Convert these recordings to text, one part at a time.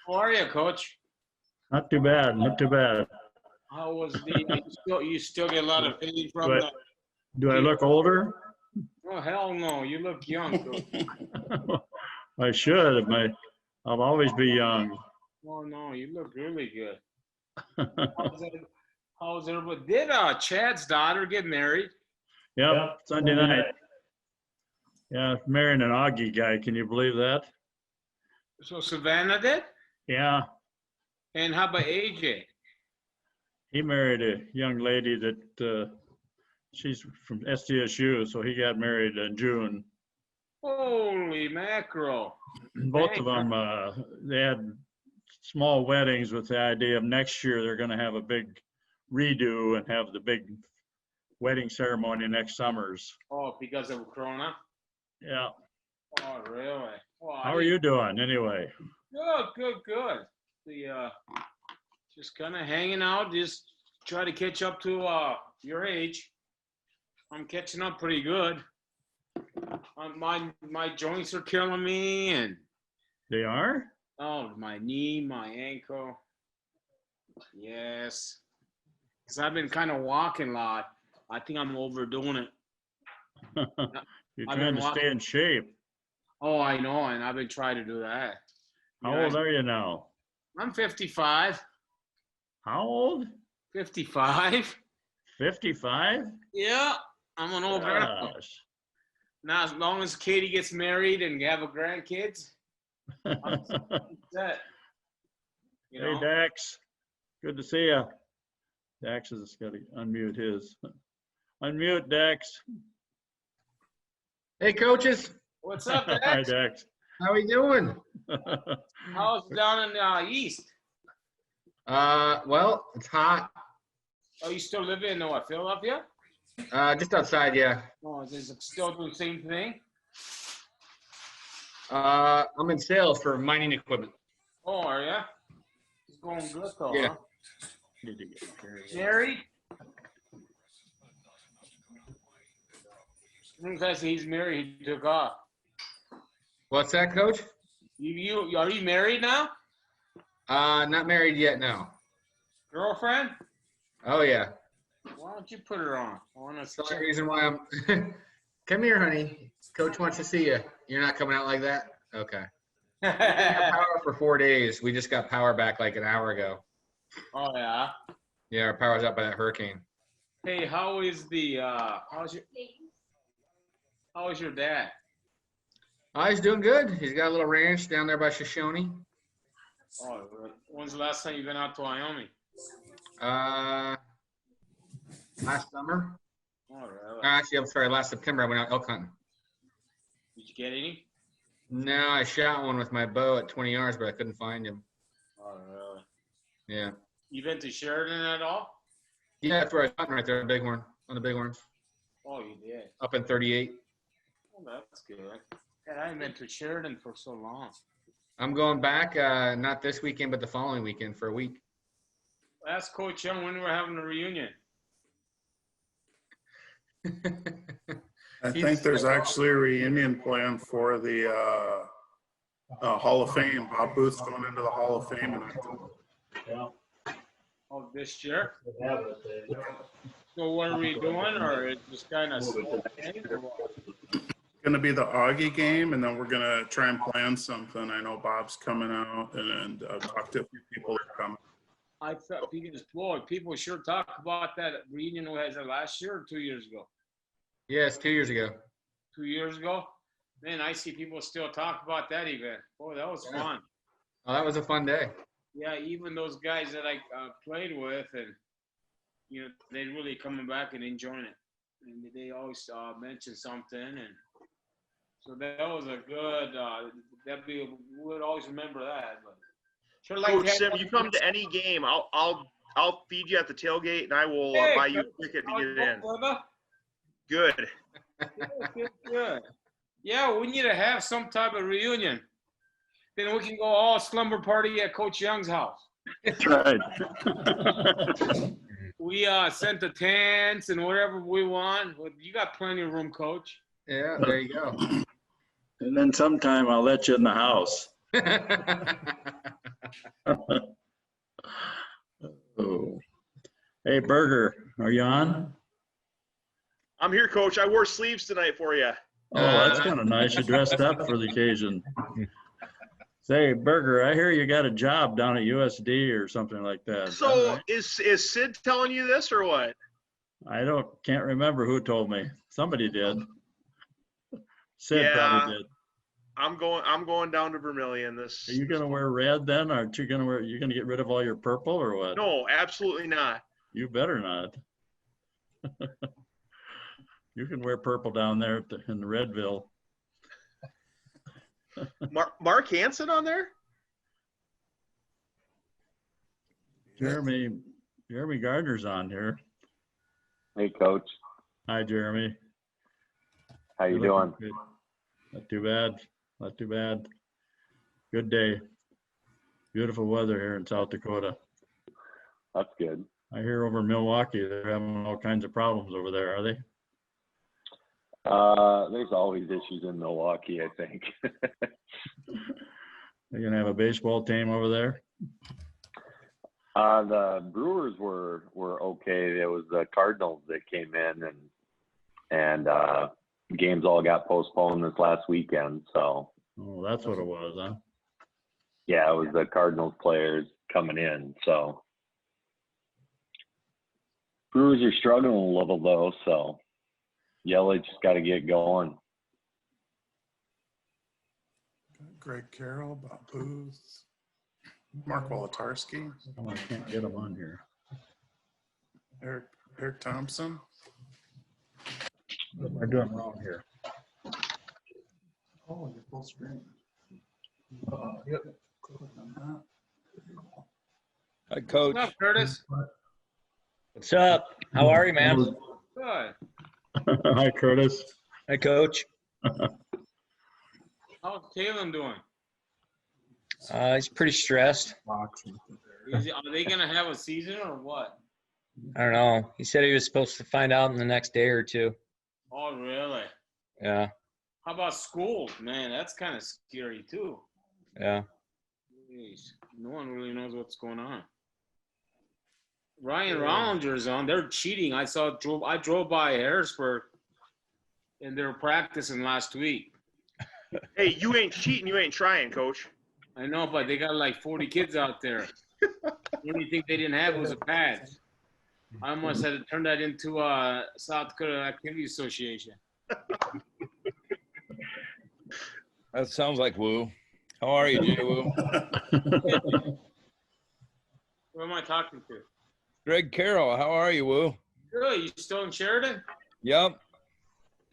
How are you, Coach? Not too bad, not too bad. How was the? You still get a lot of feeling from Do I, the. do I look older? Oh hell no! You look young, Coach. I should. I'll always be young. Oh no, you look really good. How's everybody? Did Chad's daughter get married? Yep, Sunday night. Yeah, marrying an Augie guy. Can you believe that? So Savannah did? Yeah, And how about AJ? he married a young lady that she's from SDSU, so he got married in June. Holy mackerel! Both of them, they had small weddings with the idea of next year they're going to have a big redo and have the big wedding ceremony next summers. Oh, because of Corona? Yeah. Oh, really? Well, How are you doing anyway? Good. The just kind of hanging out, just try to catch up to your age. I'm catching up pretty good. My joints are killing me, and They are? oh, my knee, my ankle. Yes, because I've been kind of walking a lot. I think I'm overdoing it. You're I've trying been to stay in shape. Oh, I know, and I've been trying to do that. How old are you now? I'm 55. How old? 55. 55? Yeah, I'm an old grandpa. Gosh. Now, as long as Katie gets married and have a grandkids, I'm set. You know? Hey, Dax. Good to see you. Dax has got to unmute his. Unmute, Dax. Hey, coaches. What's up, Hi, Dax? Dax. How are you doing? How's it down in the east? Well, it's hot. Oh, you still live in Philadelphia? Just outside, yeah. Oh, is it still doing the same thing? I'm in sales for mining equipment. Oh, are you? It's going good, though, Yeah. huh? Married? Because he's married, he took off. What's that, coach? You are you married now? Not married yet, no. Girlfriend? Oh, yeah. Why don't you put her on? I want That's to the only reason why I'm. Come here, honey. Coach wants to see you. You're not coming out like that? Okay. We didn't have power for 4 days. We just got power back like an hour ago. Oh yeah. Yeah, our power's out by that hurricane. Hey, how is your dad? Oh, he's doing good. He's got a little ranch down there by Shoshone. Oh, when's the last time you've been out to Wyoming? Last summer. Oh, really? Actually, I'm sorry. Last September, I went out elk hunting. Did you get any? No, I shot one with my bow at 20 yards, but I couldn't find him. Oh, really? Yeah. You been to Sheridan at all? Yeah, that's where I was hunting right there on the bighorns. Oh, you did. Up in 38. Oh, that's good. God, I haven't been to Sheridan for so long. I'm going back, not this weekend, but the following weekend for a week. Ask Coach Young when we're having a reunion. I think there's actually a reunion plan for the Hall of Fame. Bob Booth's going into the Hall of Fame in October. Yeah. Oh, this year? So what are we doing, or it's just kind of slow? Going to be the Augie game, and then we're going to try and plan something. I know Bob's coming out, and talk to a few people that are coming. I thought people sure talk about that reunion. Was it last year or 2 years ago? Yes, 2 years ago. 2 years ago? Man, I see people still talk about that event. Boy, that was fun. Oh, that was a fun day. Yeah, even those guys that I played with, and they really coming back and enjoying it. And they always mention something, and so that was a good. We would always remember that. But sure, like Coach Sim, you come to any game, I'll feed you at the tailgate, and I will buy you a ticket to get in. Good. Good. Yeah, we need to have some type of reunion. Then we can go all slumber party at Coach Young's house. That's right. We sent the tents and whatever we want. You got plenty of room, Coach. Yeah, there you go. And then sometime I'll let you in the house. Oh. Hey, Berger, are you on? I'm here, Coach. I wore sleeves tonight for you. Oh, that's kind of nice. You dressed up for the occasion. Say, Berger, I hear you got a job down at USD or something like that. Is that So right? is Sid telling you this or what? Can't remember who told me. Somebody did. Sid probably did. I'm going down to Vermilion this. Are you gonna wear red then? Aren't you gonna you gonna get rid of all your purple or what? No, absolutely not. You better not. You can wear purple down there in the Redville. Mark Hansen on there? Jeremy Gardner's on here. Hey, Coach. Hi, Jeremy. How you You're looking doing? good. Not too bad. Not too bad. Good day. Beautiful weather here in South Dakota. That's good. I hear over in Milwaukee they're having all kinds of problems over there. Are they? There's always issues in Milwaukee, I think. They're gonna have a baseball team over there. The Brewers were okay. It was the Cardinals that came in and games all got postponed this last weekend. So Oh, that's what it was, huh? yeah, it was the Cardinals players coming in. So Brewers are struggling a little though. So Yelich just got to get going. Greg Carroll, Bob Booth, Mark Wolotarski, Oh, I can't get them on here. Eric Thompson. What am I doing wrong here? Oh, you're full screen. Yep. Click on that. Hi, Coach. What's up, Curtis? What's up? How are you, man? Good. Hi, Curtis. Hi, Coach. How's Taylor doing? He's pretty stressed. Are they gonna have a season or what? I don't know. He said he was supposed to find out in the next day or two. Oh, really? Yeah, How about school? Man, that's kind of scary too. yeah. Jeez. No one really knows what's going on. Ryan Rollinger's on. They're cheating. I drove by Harrisburg, and they were practicing last week. Hey, you ain't cheating. You ain't trying, Coach. I know, but they got like 40 kids out there. The only thing they didn't have was a pad. I almost had to turn that into a South Dakota Activity Association. That sounds like Woo. How are you, Jay Woo? Who am I talking to? Greg Carroll, how are you, Woo? Really? You still in Sheridan? Yep.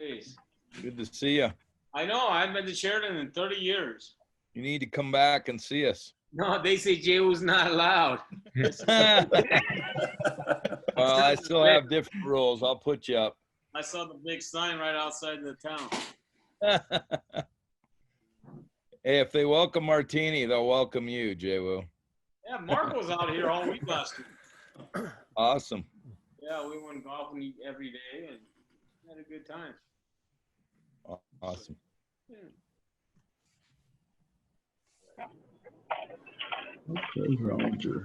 Jeez. Good to see you. I know. I haven't been to Sheridan in 30 years. You need to come back and see us. No, they say Jay was not allowed. Well, I still have different rules. I'll put you up. I saw the big sign right outside the town. Hey, if they welcome Martini, they'll welcome you, Jay Woo. Yeah, Mark was out here all week last week. Awesome. Yeah, we went golfing every day and had a good time. Awesome. Says Rollinger.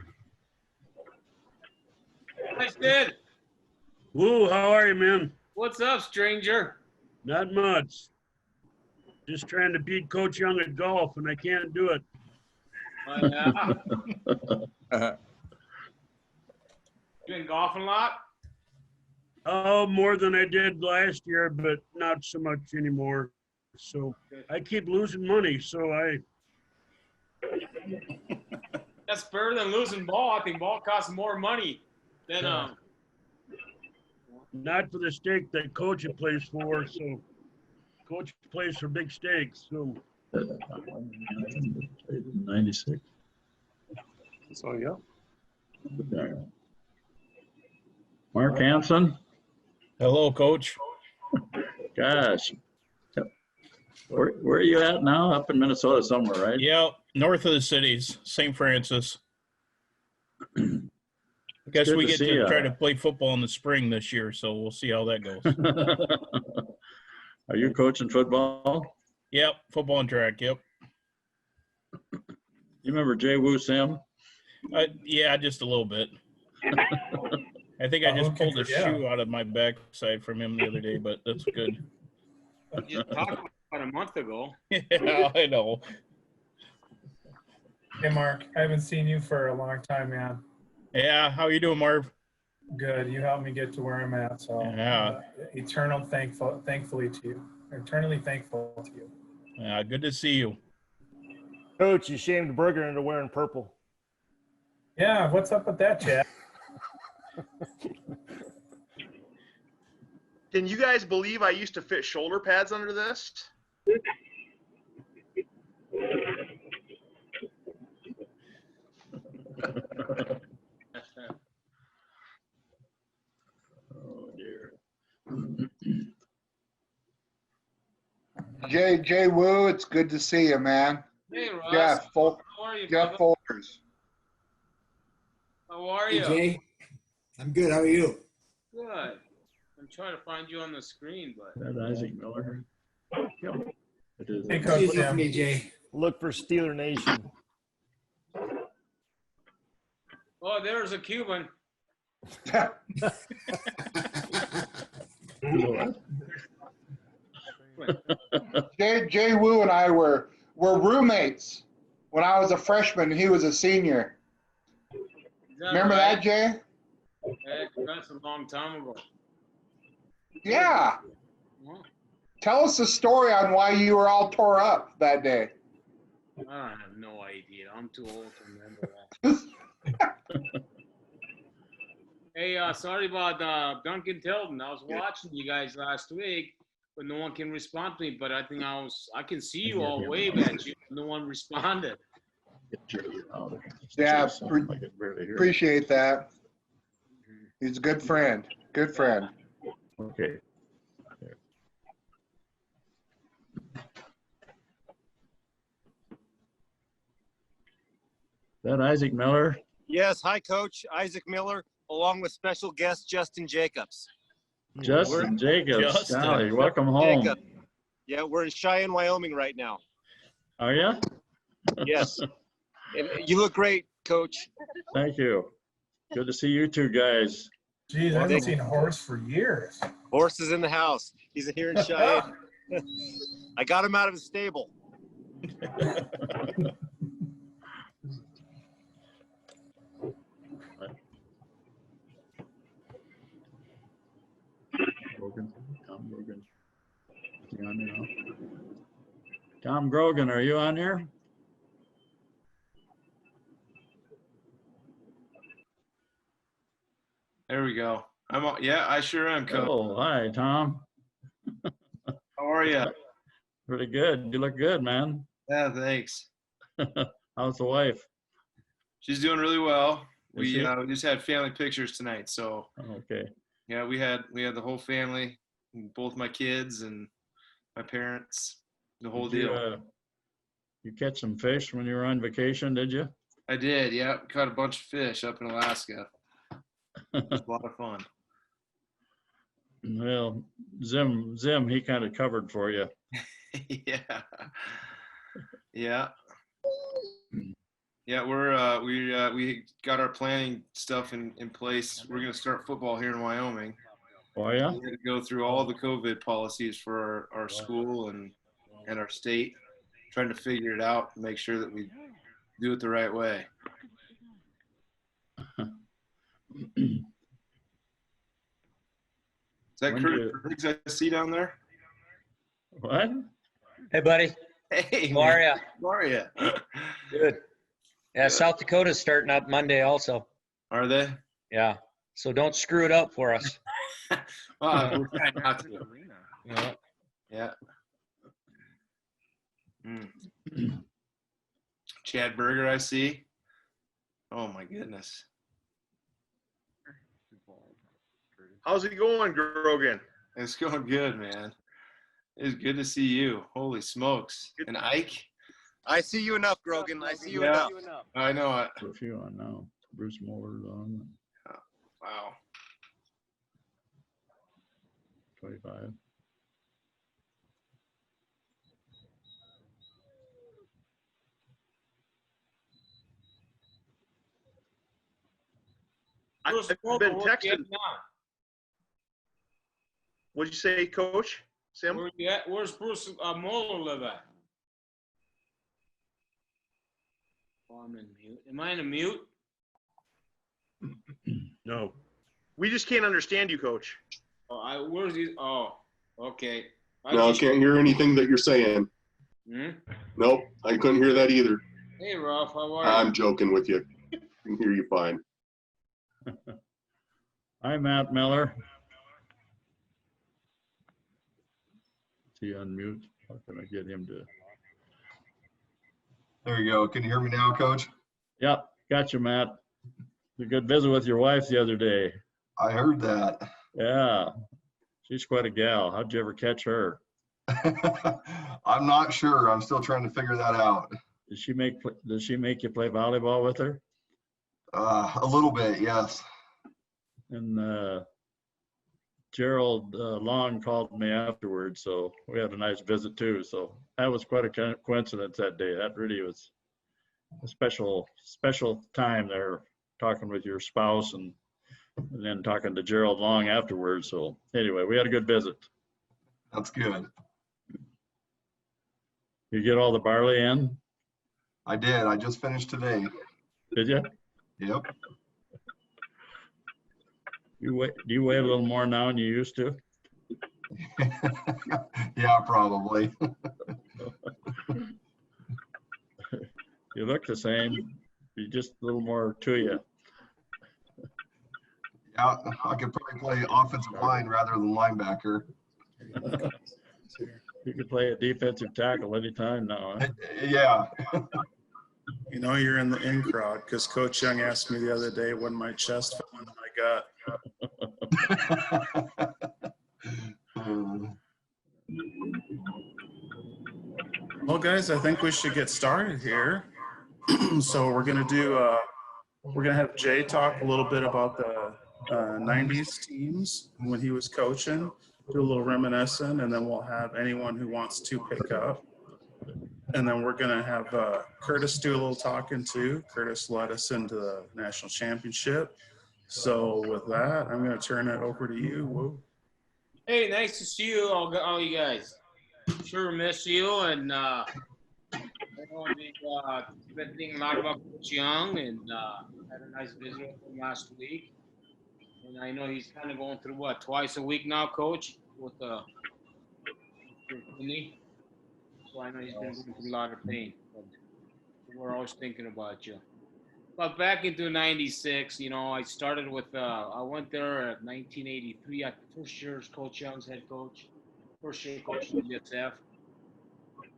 Hi, Sid. Woo, how are you, man? What's up, stranger? Not much. Just trying to beat Coach Young at golf, and I can't do it. Yeah. You been golfing a lot? Oh, more than I did last year, but not so much anymore. So I keep losing money, so That's better than losing ball. I think ball costs more money than not for the stake that Coach plays for. So Coach plays for big stakes. So 96. So, yeah. Mark Hansen. Hello, Coach. Gosh. Where are you at now? Up in Minnesota somewhere, right? Yeah, north of the cities, St. Francis. I guess good we to get see to ya. try to play football in the spring this year, so we'll see how that goes. Are you coaching football? Yep, football and track, yep. You remember Jay Woo Sim? Yeah, just a little bit. I think I just pulled a shoe out of my backside from him the other day, but that's good. You just talked about a month ago. Yeah, I know. Hey, Mark, I haven't seen you for a long time, man. Yeah, how you doing, Marv? Good. You helped me get to where I'm at. So Yeah. thankfully to you. Eternally thankful to you. Yeah, good to see you. Coach, you shamed Berger into wearing purple. Yeah, what's up with that, Chad? Can you guys believe I used to fit shoulder pads under this? Oh dear. Jay Woo, it's good to see you, man. Hey, Ross. Jeff, How are you, Jeff brother? Folders. How are Hey, you? Jay. I'm good. How are you? Good. I'm trying to find you on the screen, but Is that Isaac Miller? Yeah. It is. Hey, It's Coach easy for Tim. me, Jay. Look for Steeler Nation. oh, there's a Cuban. Jay Woo and I were roommates when I was a freshman and he was a senior. Remember right? that, Jay? That's a long time ago. Yeah. Well, Tell us the story on why you were all tore up that day. I have no idea. I'm too old to remember that. Hey, sorry about Duncan Tilton. I was watching you guys last week, but no one can respond to me. But I think I can see you all wave at you. No one responded. Yeah, appreciate that. He's a good friend. Good friend. Okay. Is that Isaac Miller? Yes. Hi, Coach. Isaac Miller, along with special guest Justin Jacobs. Justin Jacobs. Justin. Golly, welcome home. Jacob. Yeah, we're in Cheyenne, Wyoming right now. Are you? Yes. And you look great, Coach. Thank you. Good to see you two guys. Geez, I haven't seen Horse for years. Horse is in the house. He's here in Cheyenne. I got him out of his stable. Tom Grogan. Is he on there now? Tom Grogan, are you on here? There we go. I'm on, yeah, I sure am, Coach. Oh, hi, Tom. How are you? Pretty good. You look good, man. Yeah, thanks. How's the wife? She's doing really well. Is We she? just had family pictures tonight, so Okay. yeah, we had the whole family, both my kids and my parents, the whole Did you, deal. you catch some fish when you were on vacation, did you? I did, yeah. Caught a bunch of fish up in Alaska. It was a lot of fun. Well, Zim, he kind of covered for you. Yeah. Yeah. Yeah, we got our planning stuff in place. We're gonna start football here in Wyoming. Oh yeah? We had to go through all the COVID policies for our school and our state, trying to figure it out and make sure that we do it the right way. Is that When Curtis I see down there? What? Hey, buddy. Hey, How are ya? How are you? Good. Yeah, South Dakota's starting up Monday also. Are they? Yeah. So don't screw it up for us. We're trying not to. Yeah. Yeah. Chad Berger, I see. Oh my goodness. How's it going, Grogan? It's going good, man. It's good to see you. Holy smokes. And Ike? I see you enough, Grogan. I see you Yeah. enough. I know it. A few on now. Bruce Moore's on. Wow. 25. I've been texting. What'd you say, Coach Sim? Where you at? Where's Bruce Moeller live at? Oh, I'm in mute. Am I in a mute? No. We just can't understand you, Coach. Oh, where's he? Oh, okay. No, I can't hear anything that you're saying. Hmm? Nope, I couldn't hear that either. Hey, Ralph, how are you? I'm joking with you. I can hear you fine. Hi, Matt Miller. Is he unmute? How can I get him to? There you go. Can you hear me now, Coach? Yep, gotcha, Matt. You good visit with your wife the other day. I heard that. Yeah, she's quite a gal. How'd you ever catch her? I'm not sure. I'm still trying to figure that out. Does she make you play volleyball with her? A little bit, yes. And Gerald Long called me afterwards, so we had a nice visit too. So that was quite a coincidence that day. That really was a special time there, talking with your spouse and then talking to Gerald Long afterwards. So anyway, we had a good visit. That's good. You get all the barley in? I did. I just finished today. Did you? Yep. Do you weigh a little more now than you used to? Yeah, probably. You look the same. You just a little more to you. Yeah, I could probably play offensive line rather than linebacker. You could play a defensive tackle anytime now. Huh? Yeah. You know you're in the in crowd because Coach Young asked me the other day when my chest fell into my gut. Well, guys, I think we should get started here. So we're gonna have Jay talk a little bit about the 90s teams when he was coaching, do a little reminiscing, and then we'll have anyone who wants to pick up. And then we're gonna have Curtis do a little talking too. Curtis led us into the national championship. So with that, I'm gonna turn it over to you. Whoa. Hey, nice to see you all you guys. Sure miss you, and I know we've been thinking a lot about Coach Young, and had a nice visit with him last week. And I know he's kind of going through what, twice a week now, Coach, with knee. So I know he's been going through a lot of pain. But we're always thinking about you. But back into '96, you know, I started with I went there at 1983. First year as Coach Young's head coach. First year coaching USF.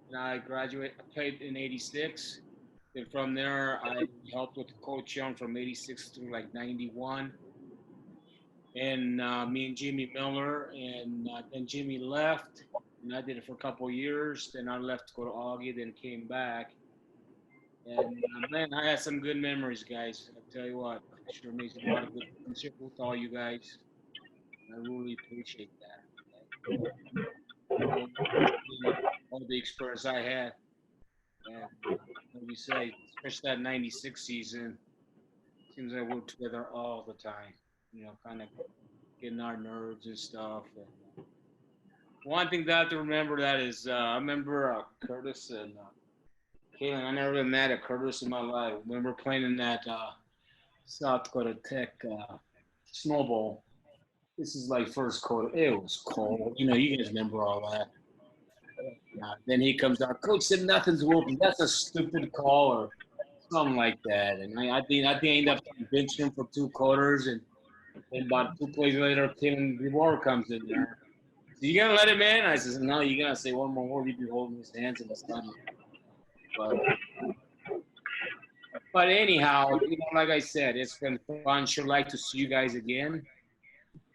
And I graduated. I played in '86. Then from there, I helped with Coach Young from '86 through like '91. And me and Jimmy Miller, and then Jimmy left, and I did it for a couple of years. Then I left to go to Augie, then came back. And man, I had some good memories, guys. I tell you what, I sure made a lot of good friendships with all you guys. I really appreciate that. All the experience I had, and like you say, especially that '96 season, seems like we're together all the time. You know, kind of getting our nerves and stuff. And one thing that I have to remember that is I remember Curtis and Kaylin. I never been mad at Curtis in my life. I remember playing in that South Dakota Tech Snow Bowl. This is like first quarter. It was cold. You know, you guys remember all that. Then he comes out. Coach said nothing's working. That's a stupid call or something like that. And I think I ended up benching him for 2 quarters, and about 2 plays later, Kevin DeWar comes in there. So you gonna let him in? I says, no, you gotta say one more word. You'd be holding his hands in the sun. But anyhow, you know, like I said, it's been fun. Sure like to see you guys again.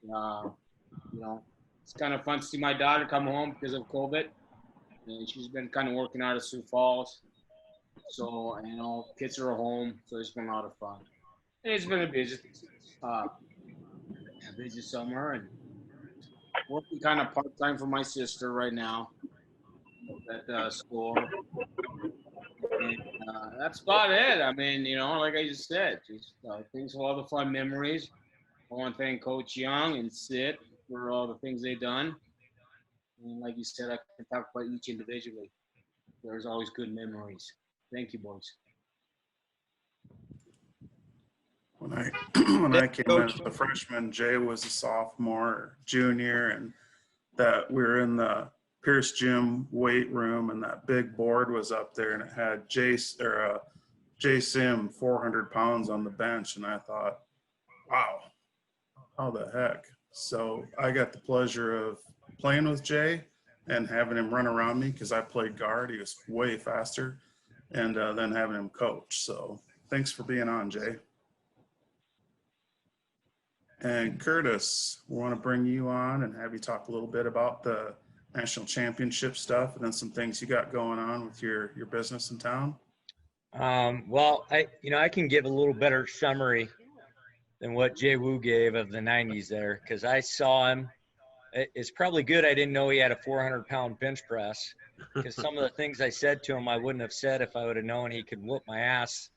You know, it's kind of fun to see my daughter come home because of COVID. And she's been kind of working out at Sioux Falls. So, you know, kids are home. So it's been a lot of fun. And it's been a busy summer, and working kind of part-time for my sister right now at the store. And that's about it. I mean, you know, like I just said, just things with all the fun memories. I want to thank Coach Young and Sid for all the things they've done. And like you said, I can talk about each individually. There's always good memories. Thank you, boys. When I when I came in as a freshman, Jay was a sophomore, junior, and that we were in the Pierce Gym weight room, and that big board was up there, and it had Jay Sim 400 pounds on the bench, and I thought, wow, how the heck? So I got the pleasure of playing with Jay and having him run around me because I played guard. He was way faster, and then having him coach. So thanks for being on, Jay. And Curtis, we want to bring you on and have you talk a little bit about the national championship stuff and then some things you got going on with your business in town. Well, I can give a little better summary than what Jay Wu gave of the 90s there, because I saw him. It's probably good I didn't know he had a 400-pound bench press, because some of the things I said to him I wouldn't have said if I would have known he could whoop my ass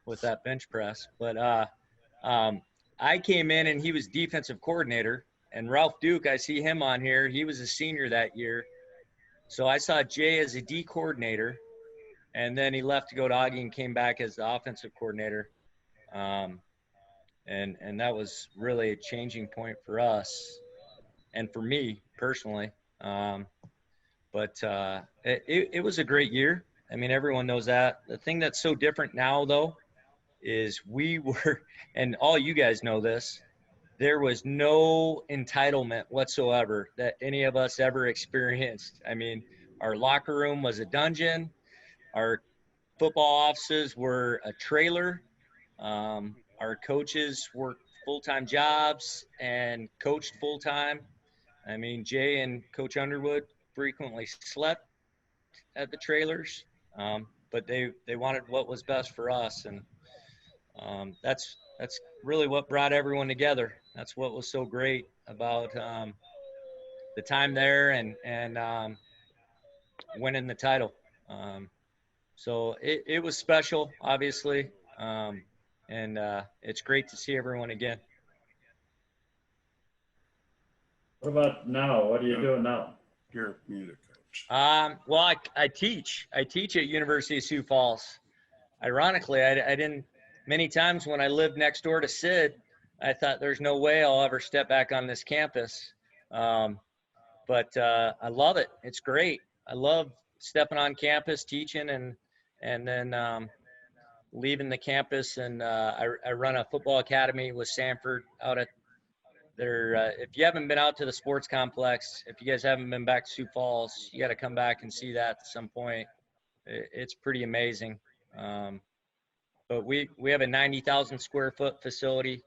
with that bench press. But I came in and he was defensive coordinator, and Ralph Duke, I see him on here. He was a senior that year. So I saw Jay as a D coordinator, and then he left to go to Augie and came back as the offensive coordinator. And that was really a changing point for us and for me personally. But it was a great year. I mean, everyone knows that. The thing that's so different now, though, is we were, and all you guys know this, there was no entitlement whatsoever that any of us ever experienced. I mean, our locker room was a dungeon. Our football offices were a trailer. Our coaches worked full-time jobs and coached full-time. I mean, Jay and Coach Underwood frequently slept at the trailers, but they wanted what was best for us. And that's really what brought everyone together. That's what was so great about the time there and winning the title. So it was special, obviously, and it's great to see everyone again. What about now? What are you doing now? You're a music coach. Well, I teach. I teach at University of Sioux Falls. Ironically, I didn't. Many times when I lived next door to Sid, I thought there's no way I'll ever step back on this campus. But I love it. It's great. I love stepping on campus, teaching, and then leaving the campus. And I run a football academy with Sanford out at there. If you haven't been out to the sports complex, if you guys haven't been back to Sioux Falls, you got to come back and see that at some point. It's pretty amazing. But we have a 90,000 square foot facility,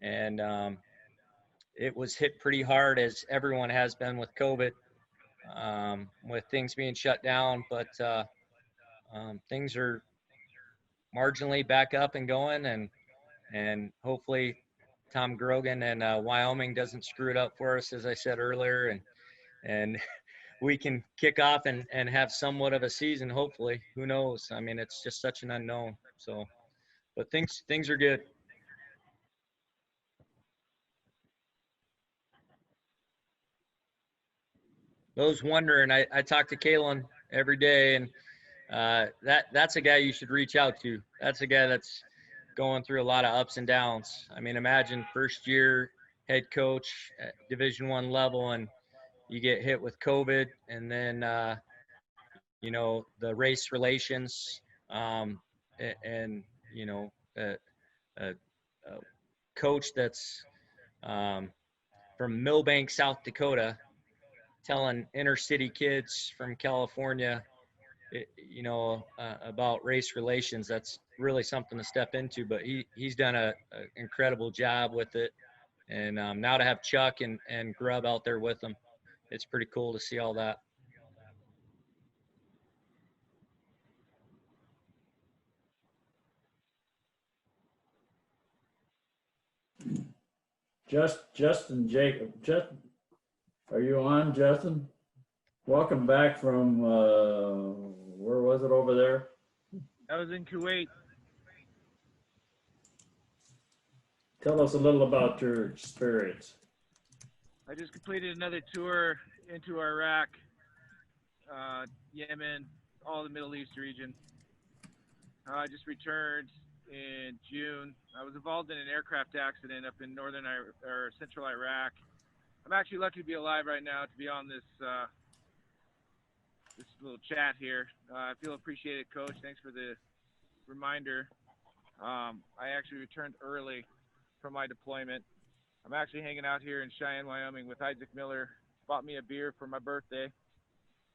and it was hit pretty hard, as everyone has been with COVID, with things being shut down. But things are marginally back up and going, and hopefully Tom Grogan and Wyoming doesn't screw it up for us, as I said earlier, and we can kick off and have somewhat of a season, hopefully. Who knows? I mean, it's just such an unknown. So, but things are good. Those wondering, I talk to Kalen every day, and that's a guy you should reach out to. That's a guy that's going through a lot of ups and downs. I mean, imagine first year head coach at Division I level, and you get hit with COVID, and then the race relations, and a coach that's from Millbank, South Dakota, telling inner city kids from California, about race relations. That's really something to step into, but he's done an incredible job with it. And now to have Chuck and Grubb out there with him, it's pretty cool to see all that. Justin Jacob. Justin, are you on, Justin? Welcome back from, where was it over there? I was in Kuwait. Tell us a little about your experience. I just completed another tour into Iraq, Yemen, all the Middle East region. I just returned in June. I was involved in an aircraft accident up in northern or central Iraq. I'm actually lucky to be alive right now to be on this this little chat here. I feel appreciated, Coach. Thanks for the reminder. I actually returned early from my deployment. I'm actually hanging out here in Cheyenne, Wyoming with Isaac Miller. Bought me a beer for my birthday.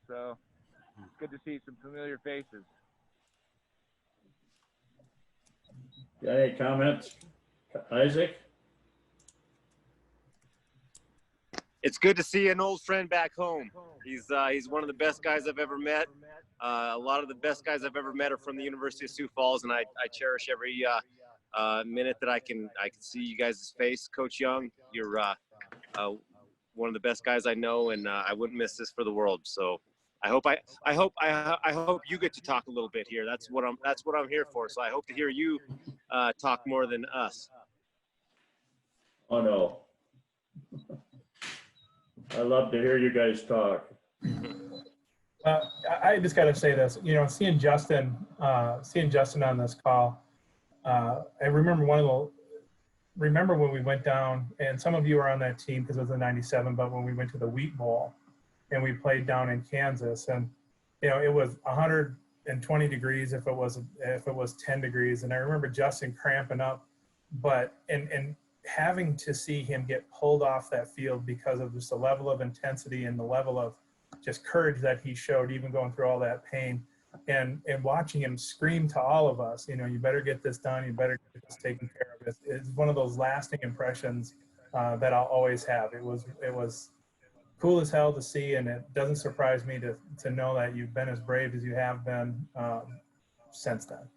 So it's good to see some familiar faces. Got any comments, Isaac? It's good to see an old friend back home. He's one of the best guys I've ever met. A lot of the best guys I've ever met are from the University of Sioux Falls, and I cherish every minute that I can see you guys' face. Coach Young, you're one of the best guys I know, and I wouldn't miss this for the world. So I hope you get to talk a little bit here. That's what I'm here for. So I hope to hear you talk more than us. Oh no. I love to hear you guys talk. I just got to say this, seeing Justin on this call, I remember when we went down, and some of you were on that team because it was the '97, but when we went to the Wheat Bowl and we played down in Kansas, and it was 120 degrees if it was 10 degrees, and I remember Justin cramping up, and having to see him get pulled off that field because of just the level of intensity and the level of just courage that he showed, even going through all that pain, and watching him scream to all of us, you better get this done, you better get this taken care of. It's one of those lasting impressions that I'll always have. It was cool as hell to see, and it doesn't surprise me to know that you've been as brave as you have been since then.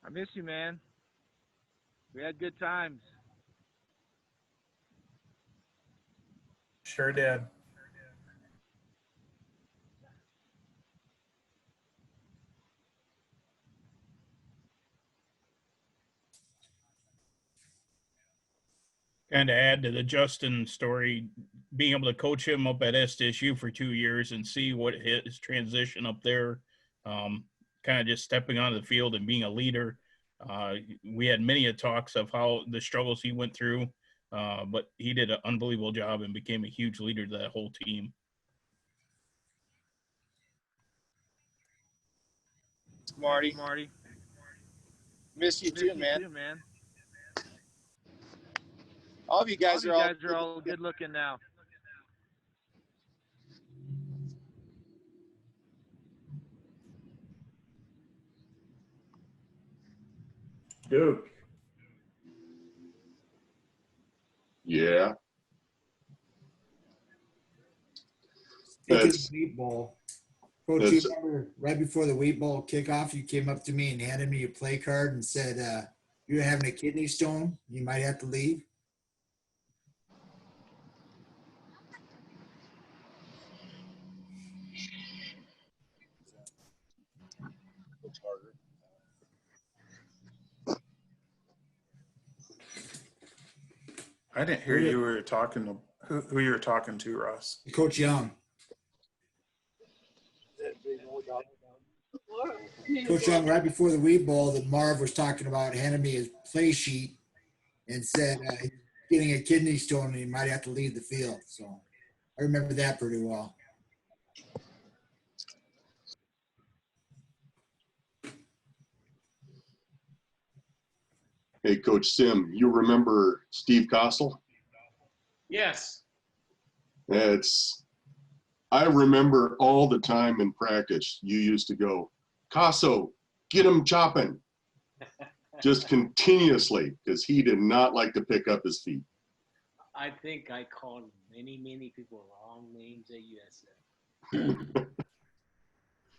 I miss you, man. We had good times. Sure did. Kind of add to the Justin story, being able to coach him up at SDSU for 2 years and see what his transition up there, kind of just stepping onto the field and being a leader. We had many talks of how the struggles he went through, but he did an unbelievable job and became a huge leader to that whole team. Marty. Miss you Miss too, you man. too, man. All of you guys are all good looking now. Duke. Yeah. Speaking of That's- Wheat Bowl, Coach, you remember right before the Wheat Bowl kickoff, you came up to me and handed me a play card and said, you're having a kidney stone. You might have to leave. I didn't hear you were talking to who you were talking to, Ross. Coach Young. Coach Young, right before the Wheat Bowl, that Marv was talking about, handed me his play sheet and said he's getting a kidney stone and he might have to leave the field. So I remember that pretty well. Hey, Coach Sim, you remember Steve Kossel? Yes. I remember all the time in practice, you used to go, Casso, get him chopping. Just continuously, because he did not like to pick up his feet. I think I called many people wrong names at USF.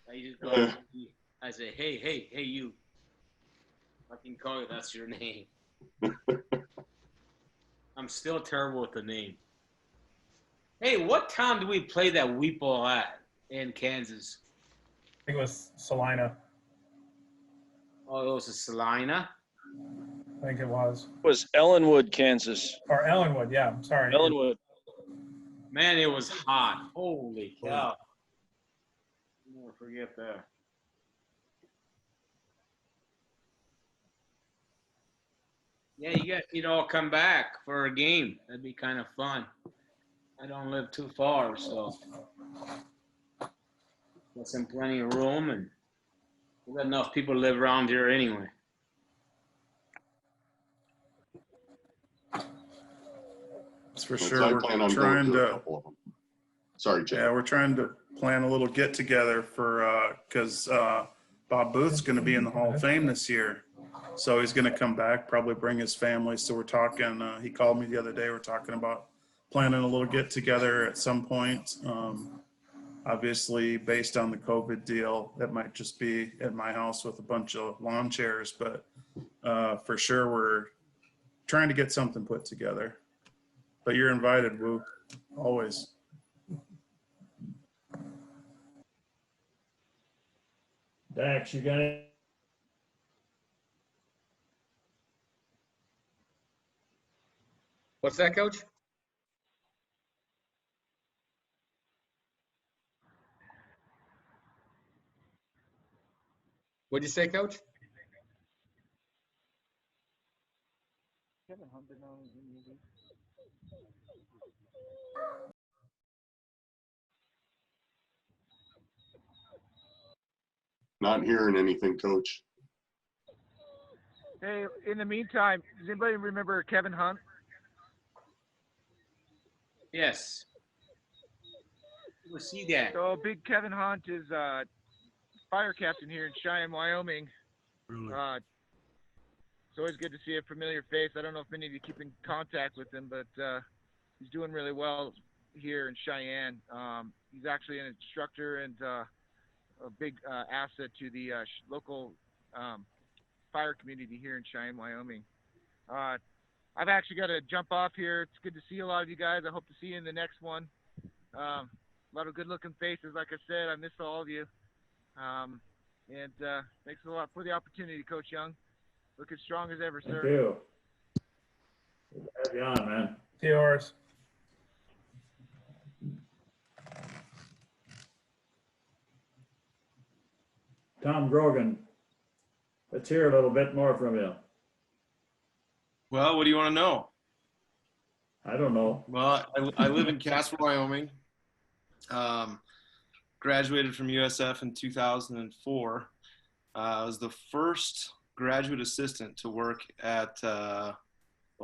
I just go, I say, hey, you. I can call you, that's your name. I'm still terrible with the name. Hey, what town do we play that Wheat Bowl at in Kansas? think it was Salina. Oh, it was a Salina. I think it was. Was Ellenwood, Kansas. Or Ellenwood, yeah. I'm sorry. Ellenwood. Man, it was hot. Holy cow. I'll never forget that. Yeah, you'd all come back for a game. That'd be kind of fun. I don't live too far, so got some plenty of room, and we got enough people to live around here anyway. That's for So sure. I We're plan on going trying to a to. couple of them. Sorry, Jay. Yeah, we're trying to plan a little get together for because Bob Booth's going to be in the Hall of Fame this year, so he's going to come back, probably bring his family. So we're talking. He called me the other day. We're talking about planning a little get together at some point. Obviously, based on the COVID deal, that might just be at my house with a bunch of lawn chairs, but for sure we're trying to get something put together. But you're invited, Woo, always. Dax, you got it? What's that, Coach? What'd you say, Coach? Not hearing anything, Coach. Hey, in the meantime, does anybody remember Kevin Hunt? Yes. We'll see that. So big Kevin Hunt is fire captain here in Cheyenne, Wyoming. It's always good to see a familiar face. I don't know if many of you keep in contact with him, but he's doing really well here in Cheyenne. He's actually an instructor and a big asset to the local fire community here in Cheyenne, Wyoming. I've actually got to jump off here. It's good to see a lot of you guys. I hope to see you in the next one. A lot of good-looking faces. Like I said, I miss all of you. And thanks a lot for the opportunity, Coach Young. Looking strong as ever, sir. Thank you. Good to have you on, man. Yours. Tom Grogan, let's hear a little bit more from you. Well, what do you want to know? I don't know. Well, I live in Casper, Wyoming. Graduated from USF in 2004. I was the first graduate assistant to work at, well,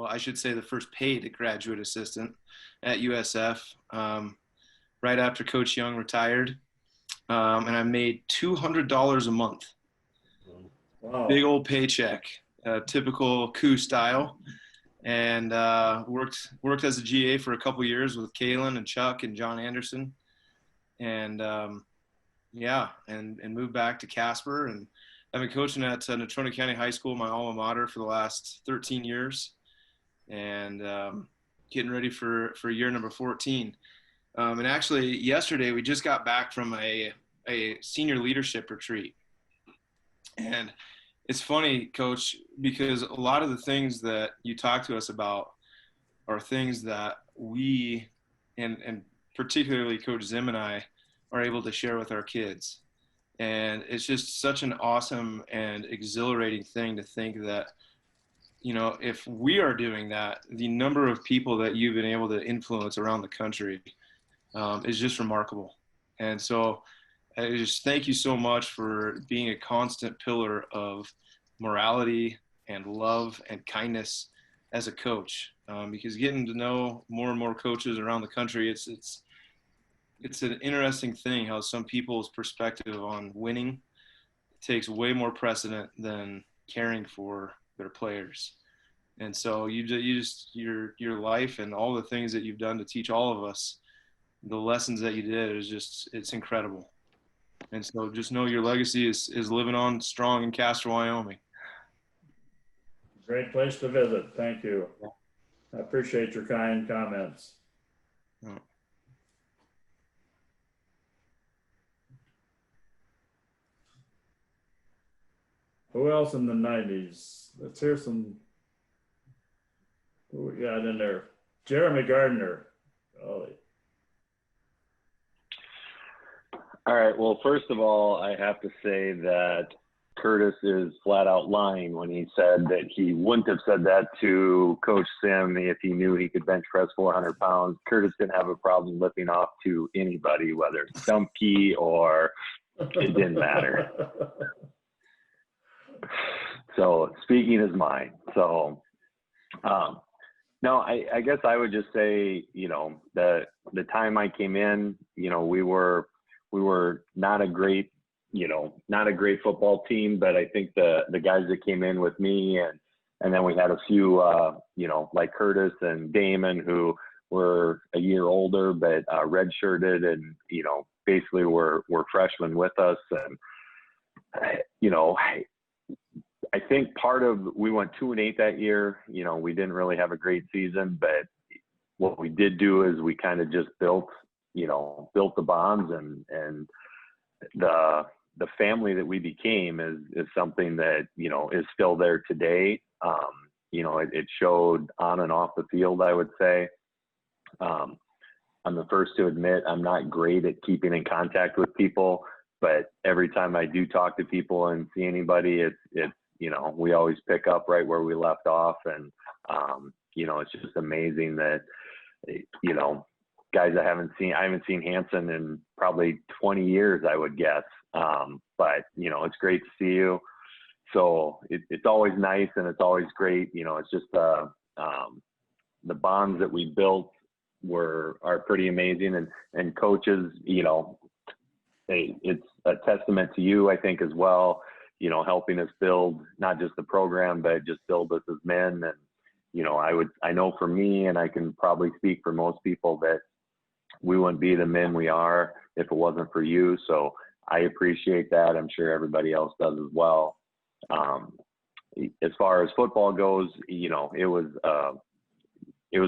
I should say the first paid graduate assistant at USF right after Coach Young retired. And I made $200 a month. Wow. Big old paycheck, typical coup style. And worked as a GA for a couple years with Kalen and Chuck and John Anderson. And yeah, and moved back to Casper. And I've been coaching at Natrona County High School, my alma mater, for the last 13 years. And getting ready for year number 14. And actually, yesterday we just got back from a senior leadership retreat. And it's funny, Coach, because a lot of the things that you talk to us about are things that we, and particularly Coach Zim and I, are able to share with our kids. And it's just such an awesome and exhilarating thing to think that, you know, if we are doing that, the number of people that you've been able to influence around the country is just remarkable. And so I just thank you so much for being a constant pillar of morality and love and kindness as a coach, because getting to know more and more coaches around the country, it's an interesting thing how some people's perspective on winning takes way more precedent than caring for their players. And so your life and all the things that you've done to teach all of us, the lessons that you did it's incredible. And so just know your legacy is living on strong in Casper, Wyoming. Great place to visit. Thank you. I appreciate your kind comments. Who else in the 90s? Let's hear some. Who we got in there? Jeremy Gardner. Golly. All right. Well, first of all, I have to say that Curtis is flat out lying when he said that he wouldn't have said that to Coach Sim if he knew he could bench press 400 pounds. Curtis didn't have a problem lifting off to anybody, whether it's Stumpy or it didn't matter. So speaking his mind. So, no, I guess I would just say, you know, the time I came in, you know, we were not a great, you know, not a great football team, but I think the guys that came in with me and then we had a few, you know, like Curtis and Damon who were a year older, but redshirted and, you know, basically were freshmen with us. And, you know, I think we went 2-8 that year. You know, we didn't really have a great season, but what we did do is we kind of just built the bonds and the family that we became is something that, you know, is still there today. You know, it showed on and off the field, I would say. I'm the first to admit I'm not great at keeping in contact with people, but every time I do talk to people and see anybody, it's you know, we always pick up right where we left off. And, you know, it's just amazing that, you know, guys I haven't seen Hanson in probably 20 years, I would guess. But, you know, it's great to see you. So it's always nice and it's always great. You know, it's just the bonds that we built are pretty amazing. And coaches, you know, it's a testament to you, I think, as well, you know, helping us build not just the program, but just build us as men. And, you know, I know for me, and I can probably speak for most people, that we wouldn't be the men we are if it wasn't for you. So I appreciate that. I'm sure everybody else does as well. As far as football goes, you know, it was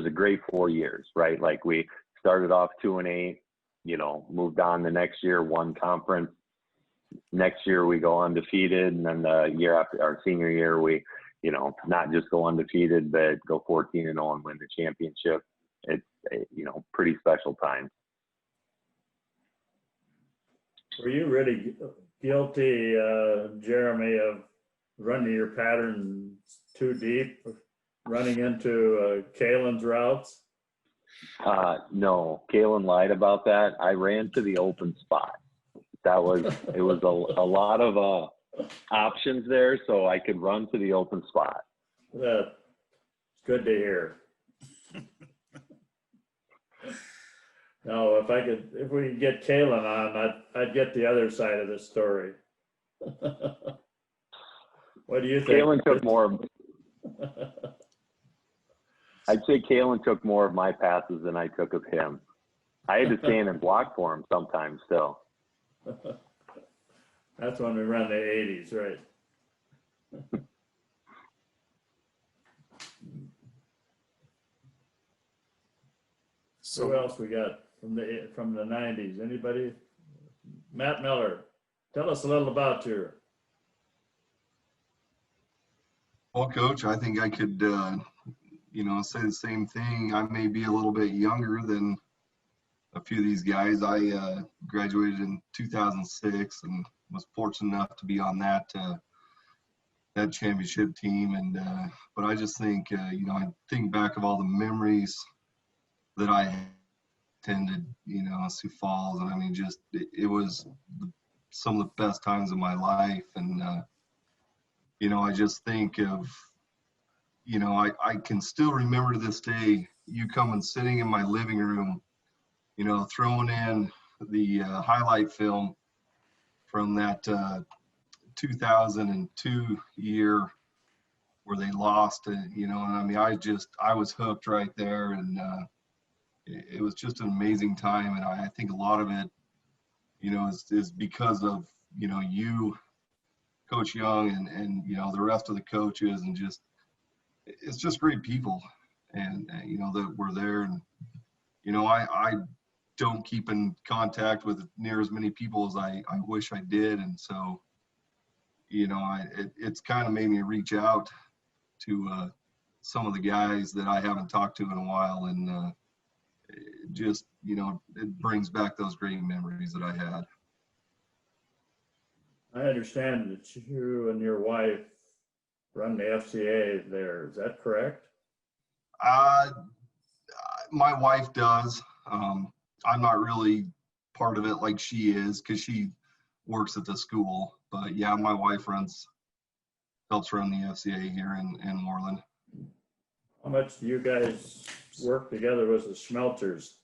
a great 4 years, right? Like we started off 2-8, you know, moved on the next year, won conference. Next year we go undefeated, and then the year after our senior year, we, you know, not just go undefeated, but go 14-0 and win the championship. It's, you know, pretty special time. Were you really guilty, Jeremy, of running your pattern too deep, running into Kalen's routes? No, Kalen lied about that. I ran to the open spot. It was a lot of options there, so I could run to the open spot. That's good to hear. No, if we could get Kalen on, I'd get the other side of the story. What do you think? Kalen took more. I'd say Kalen took more of my passes than I took of him. I had to stand and block for him sometimes still. That's when we run the 80s, right? So who else we got from the 90s? Anybody? Matt Miller, tell us a little about your. Well, Coach, I think I could, you know, say the same thing. I may be a little bit younger than a few of these guys. I graduated in 2006 and was fortunate enough to be on that championship team. And but I just think, you know, I think back of all the memories that I attended, you know, Sioux Falls, and I mean, just it was some of the best times of my life. And you know, I just think of, you know, I can still remember to this day you coming sitting in my living room, you know, throwing in the highlight film from that 2002 year where they lost, you know, and I mean, I was hooked right there, and it was just an amazing time. And I think a lot of it, you know, is because of, you know, you, Coach Young, and you know, the rest of the coaches, and just, it's just great people, and you know, that were there. And you know, I don't keep in contact with near as many people as I wish I did. And so, you know, it's kind of made me reach out to some of the guys that I haven't talked to in a while, and just, you know, it brings back those great memories that I had. I understand that you and your wife run the FCA there. Is that correct? My wife does. I'm not really part of it like she is because she works at the school. But yeah, my wife helps run the FCA here in Moreland. How much do you guys work together with the Schmelters?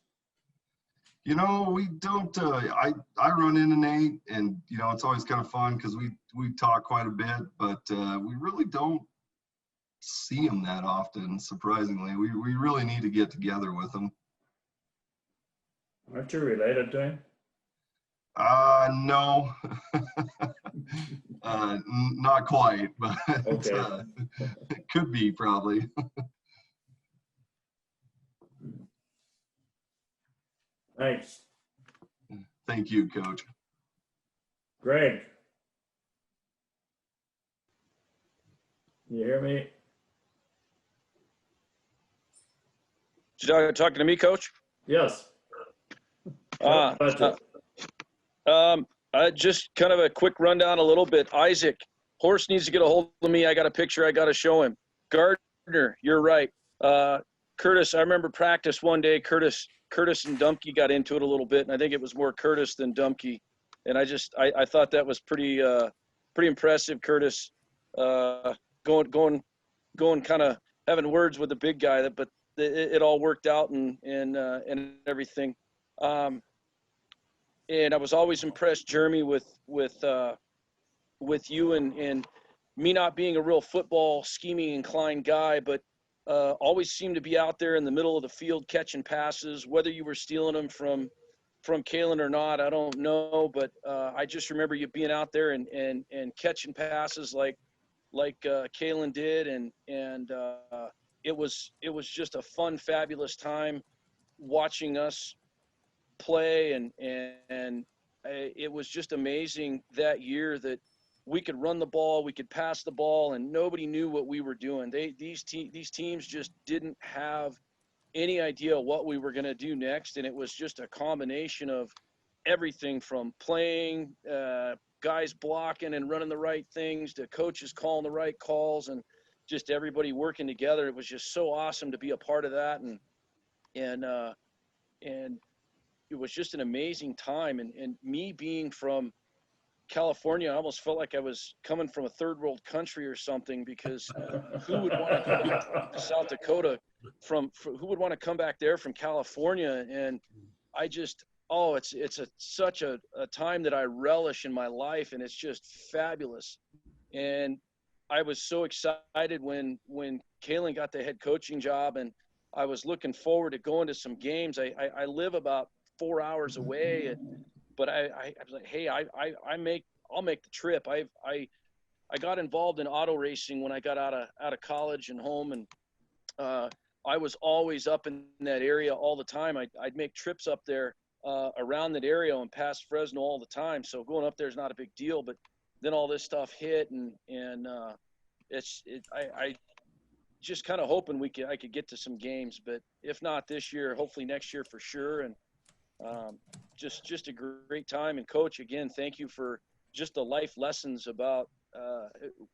You know, we don't. I run into Nate, and you know, it's always kind of fun because we talk quite a bit, but we really don't see him that often. Surprisingly, we really need to get together with him. Aren't you related to him? No, not quite, but Okay. it could be probably. Thanks. Thank you, Coach. Greg. You hear me? You talking to me, Coach? Yes. Just kind of a quick rundown a little bit. Isaac, Horse needs to get a hold of me. I got a picture I got to show him. Gardner, you're right. Curtis, I remember practice one day, Curtis and Dumpke got into it a little bit, and I think it was more Curtis than Dumpke. And I thought that was pretty impressive, Curtis, going kind of having words with the big guy, but it all worked out and everything. And I was always impressed, Jeremy, with you and me not being a real football scheming inclined guy, but always seemed to be out there in the middle of the field catching passes, whether you were stealing them from Kalen or not, I don't know, but I just remember you being out there and catching passes like Kalen did, and it was just a fun, fabulous time watching us play, and it was just amazing that year that we could run the ball, we could pass the ball, and nobody knew what we were doing. These teams just didn't have any idea what we were going to do next, and it was just a combination of everything from playing, guys blocking and running the right things, to coaches calling the right calls, and just everybody working together. It was just so awesome to be a part of that, and it was just an amazing time. And me being from California, I almost felt like I was coming from a third world country or something, because who would want to come back to South Dakota who would want to come back there from California? And I just, it's such a time that I relish in my life, and it's just fabulous. And I was so excited when Kalen got the head coaching job, and I was looking forward to going to some games. I live about 4 hours away, but I was like, hey, I'll make the trip. I got involved in auto racing when I got out of college and home, and I was always up in that area all the time. I'd make trips up there around that area and past Fresno all the time. So going up there is not a big deal. But then all this stuff hit, and I just kind of hoping I could get to some games, but if not this year, hopefully next year for sure. And just a great time. And Coach, again, thank you for just the life lessons about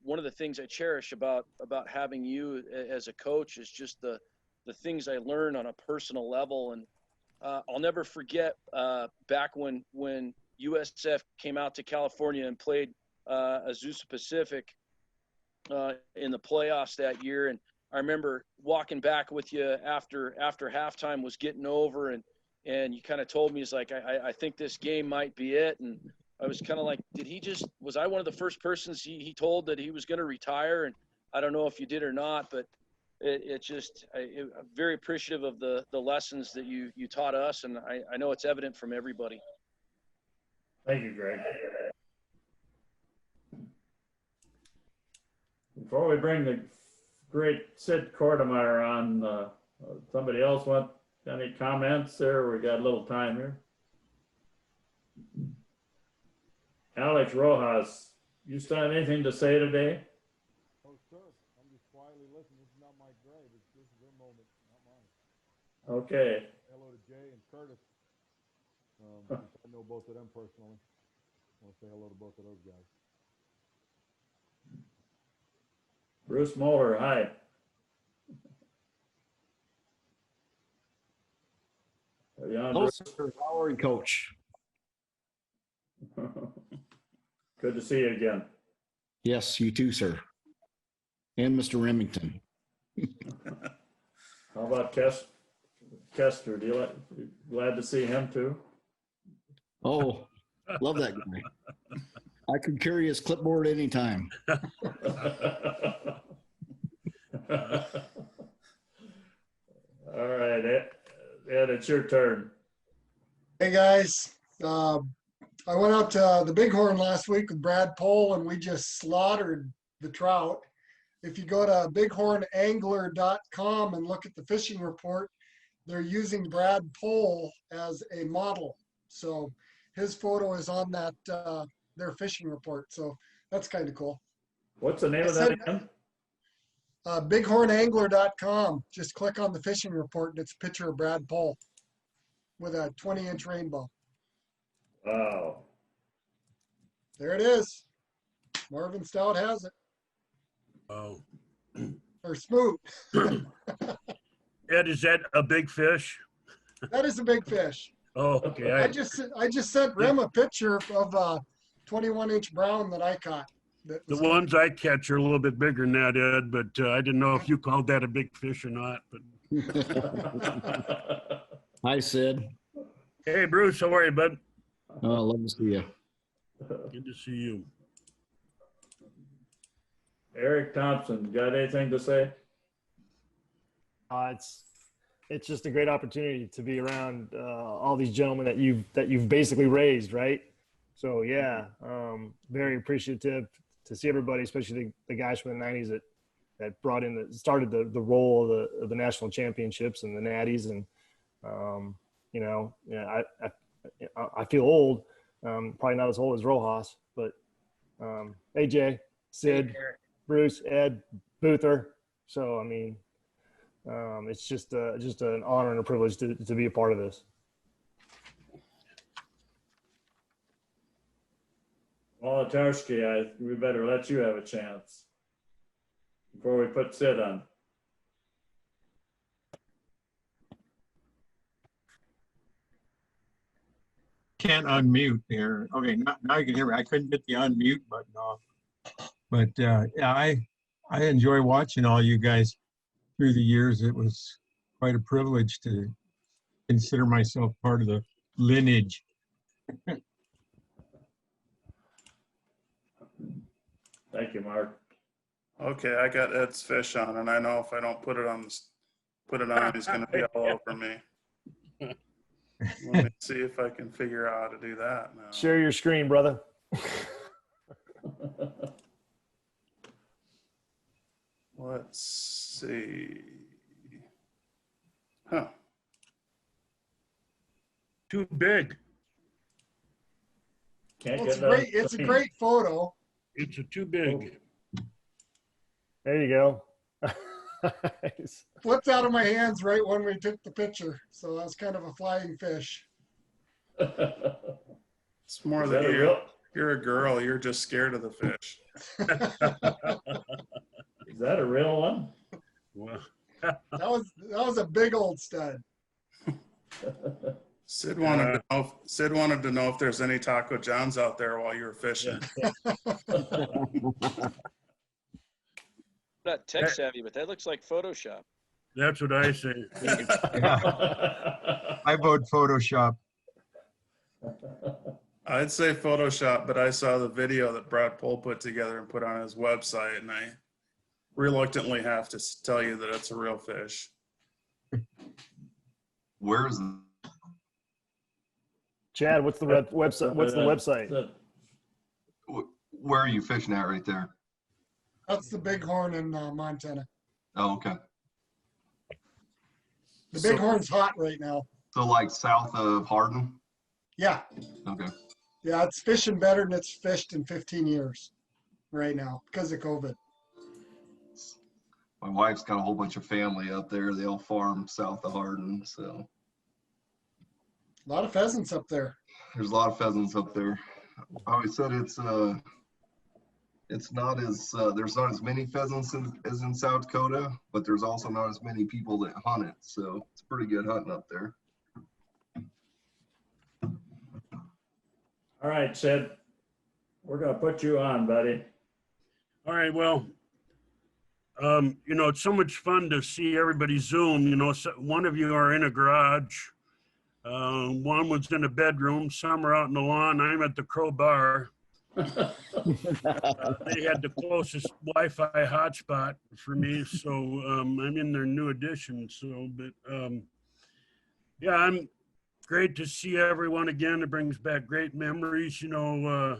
one of the things I cherish about having you as a coach is just the things I learned on a personal level. And I'll never forget back when USF came out to California and played Azusa Pacific in the playoffs that year. And I remember walking back with you after halftime was getting over, and you kind of told me, it's like, I think this game might be it. And I was kind of like, was I one of the first persons he told that he was going to retire? And I don't know if you did or not, but I'm very appreciative of the lessons that you taught us. And I know it's evident from everybody. Thank you, Greg. Before we bring the great Sid Kortemeyer on, somebody else want any comments there? We got a little time here. Alex Rojas you still have anything to say today? Oh, sir. I'm just quietly listening. This is not my grave. This is their moment, not mine. Okay. Hello to Jay and Curtis. I know both of them personally. I want to say hello to both of those guys. Bruce Moeller, hi. Are you on, Hello, Bruce? sir. How are you, Coach? Good to see you again. Yes, you too, sir. And Mr. Remington. How about Kester? Do you like, glad to see him too? Oh, love that guy. I could carry his clipboard anytime. All right, Ed, it's your turn. Hey guys, I went out to the Bighorn last week with Brad Pohl and we just slaughtered the trout. If you go to bighornangler.com and look at the fishing report, they're using Brad Pohl as a model. So his photo is on that their fishing report. So that's kind of cool. What's the name of that again? Bighornangler.com. Just click on the fishing report and it's a picture of Brad Pohl with a 20-inch rainbow. Wow. There it is. Marvin Stout has it. Oh. Or Smoot. Ed, is that a big fish? That is a big fish. Oh, okay. I just sent Rem a picture of a 21-inch brown that I caught. The ones I catch are a little bit bigger than that, Ed, but I didn't know if you called that a big fish or not. But Hi, Sid. hey, Bruce, how are you, bud? Oh, love to see you. Good to see you. Eric Thompson, got anything to say? It's just a great opportunity to be around all these gentlemen that you've basically raised, right? So yeah, very appreciative to see everybody, especially the guys from the '90s that brought in started the role of the national championships and the natties, and I feel old, probably not as old as Rojas, but AJ, Sid, Bruce, Ed, Boother. So I mean, it's just an honor and a privilege to be a part of this. Wolodarski, we better let you have a chance before we put Sid on. Can't unmute here. Okay, now you can hear me. I couldn't get the unmute button off. But yeah, I enjoy watching all you guys through the years. It was quite a privilege to consider myself part of the lineage. Thank you, Mark. Okay, I got Ed's fish on, and I know if I don't put it on, he's going to be all over me. Let me see if I can figure out how to do that now. Share your screen, brother. Let's see. Huh. Too big. Well, it's a great photo. It's too big. There you go. Flipped out of my hands right when we took the picture. So that was kind of a flying fish. It's more that you're a girl. You're just scared of the fish. Is that a real one? Well, that was a big old stud. Sid wanted to know if there's any Taco Johns out there while you were fishing. Not tech savvy, but that looks like Photoshop. That's what I say. I vote Photoshop. I'd say Photoshop, but I saw the video that Brad Pohl put together and put on his website, and I reluctantly have to tell you that it's a real fish. Where's Chad? What's the website? What's the website? Where are you fishing at right there? That's the Bighorn in Montana. Oh, okay. The Bighorn's hot right now. So like south of Hardin? Yeah. Okay. Yeah, it's fishing better than it's fished in 15 years. right now because of COVID. My wife's got a whole bunch of family up there. They all farm south of Hardin, so A lot of pheasants up there. there's a lot of pheasants up there. I always said it's not as there's not as many pheasants as in South Dakota, but there's also not as many people that hunt it, so it's pretty good hunting up there. All right, Sid, we're gonna put you on, buddy. All right, well, you know, it's so much fun to see everybody Zoom. You know, so one of you are in a garage, one was in a bedroom, some are out in the lawn. I'm at the Crow Bar. They had the closest Wi-Fi hotspot for me, so I'm in their new addition. So, but yeah, I'm great to see everyone again. It brings back great memories. You know,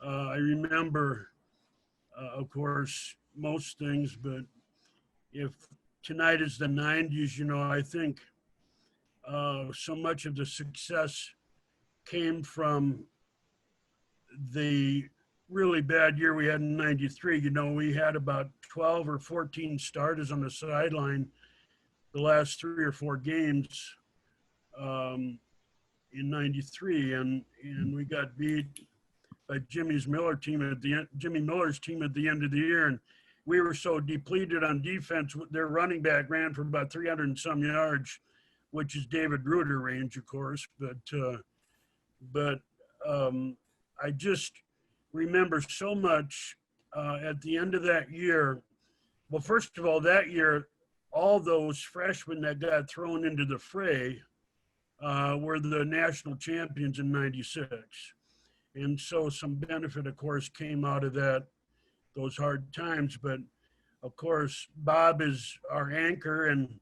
I remember, of course, most things, but if tonight is the 90s, you know, I think so much of the success came from the really bad year we had in 93. You know, we had about 12 or 14 starters on the sideline the last 3 or 4 games in 93, and we got beat by Jimmy Miller's team at the end of the year, and we were so depleted on defense. Their running back ran for about 300 and some yards, which is David Ruder range, of course. But I just remember so much at the end of that year. Well, first of all, that year, all those freshmen that got thrown into the fray were the national champions in 96. And so some benefit, of course, came out of that, those hard times. But of course, Bob is our anchor, and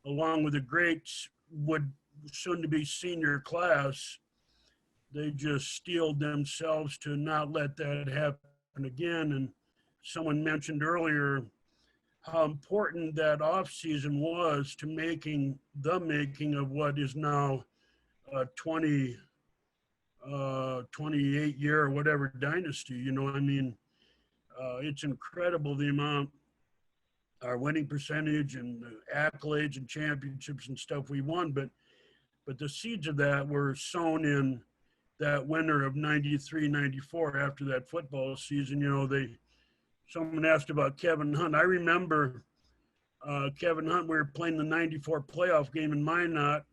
along with the greats would soon to be senior class, they just steeled themselves to not let that happen again. And someone mentioned earlier how important that off season was to making of what is now 28 year or whatever dynasty. You know, I mean, it's incredible the amount, our winning percentage and accolades and championships and stuff we won, but the seeds of that were sown in that winter of 93, 94 after that football season. You know, someone asked about Kevin Hunt. I remember Kevin Hunt, we were playing the 94 playoff game in Minot,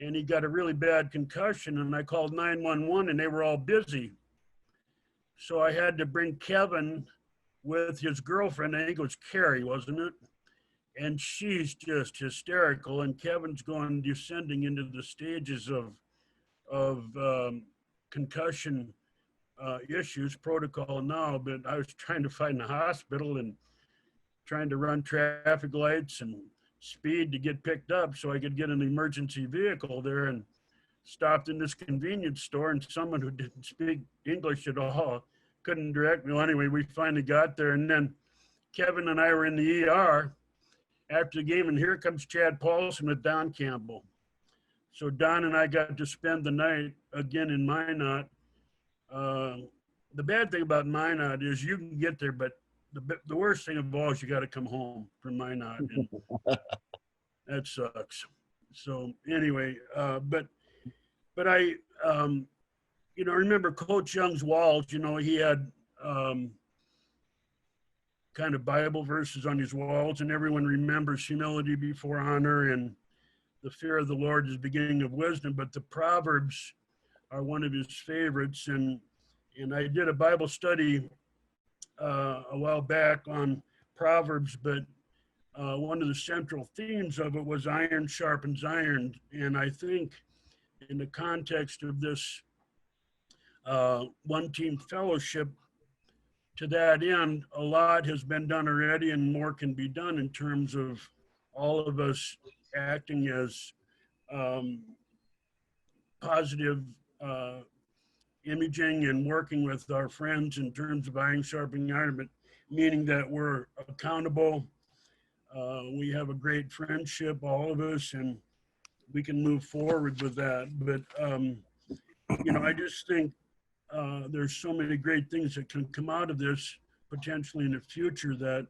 and he got a really bad concussion, and I called 911 and they were all busy. So I had to bring Kevin with his girlfriend. I think it was Carrie, wasn't it? And she's just hysterical, and Kevin's going descending into the stages of concussion issues, protocol now, but I was trying to find the hospital and trying to run traffic lights and speed to get picked up so I could get an emergency vehicle there, and stopped in this convenience store, and someone who didn't speak English at all couldn't direct me. Well, anyway, we finally got there, and then Kevin and I were in the ER after the game, and here comes Chad Paulson with Don Campbell. So Don and I got to spend the night again in Minot. The bad thing about Minot is you can get there, but the worst thing of all is you got to come home from Minot, and that sucks. So anyway, but I, you know, remember Coach Young's walls. You know, he had kind of Bible verses on his walls, and everyone remembers humility before honor, and the fear of the Lord is the beginning of wisdom. But the Proverbs are one of his favorites, and I did a Bible study a while back on Proverbs, but one of the central themes of it was iron sharpens iron. And I think in the context of this one team fellowship, to that end, a lot has been done already and more can be done in terms of all of us acting as positive imaging and working with our friends in terms of iron sharpening iron, but meaning that we're accountable. We have a great friendship, all of us, and we can move forward with that. But, you know, I just think there's so many great things that can come out of this potentially in the future that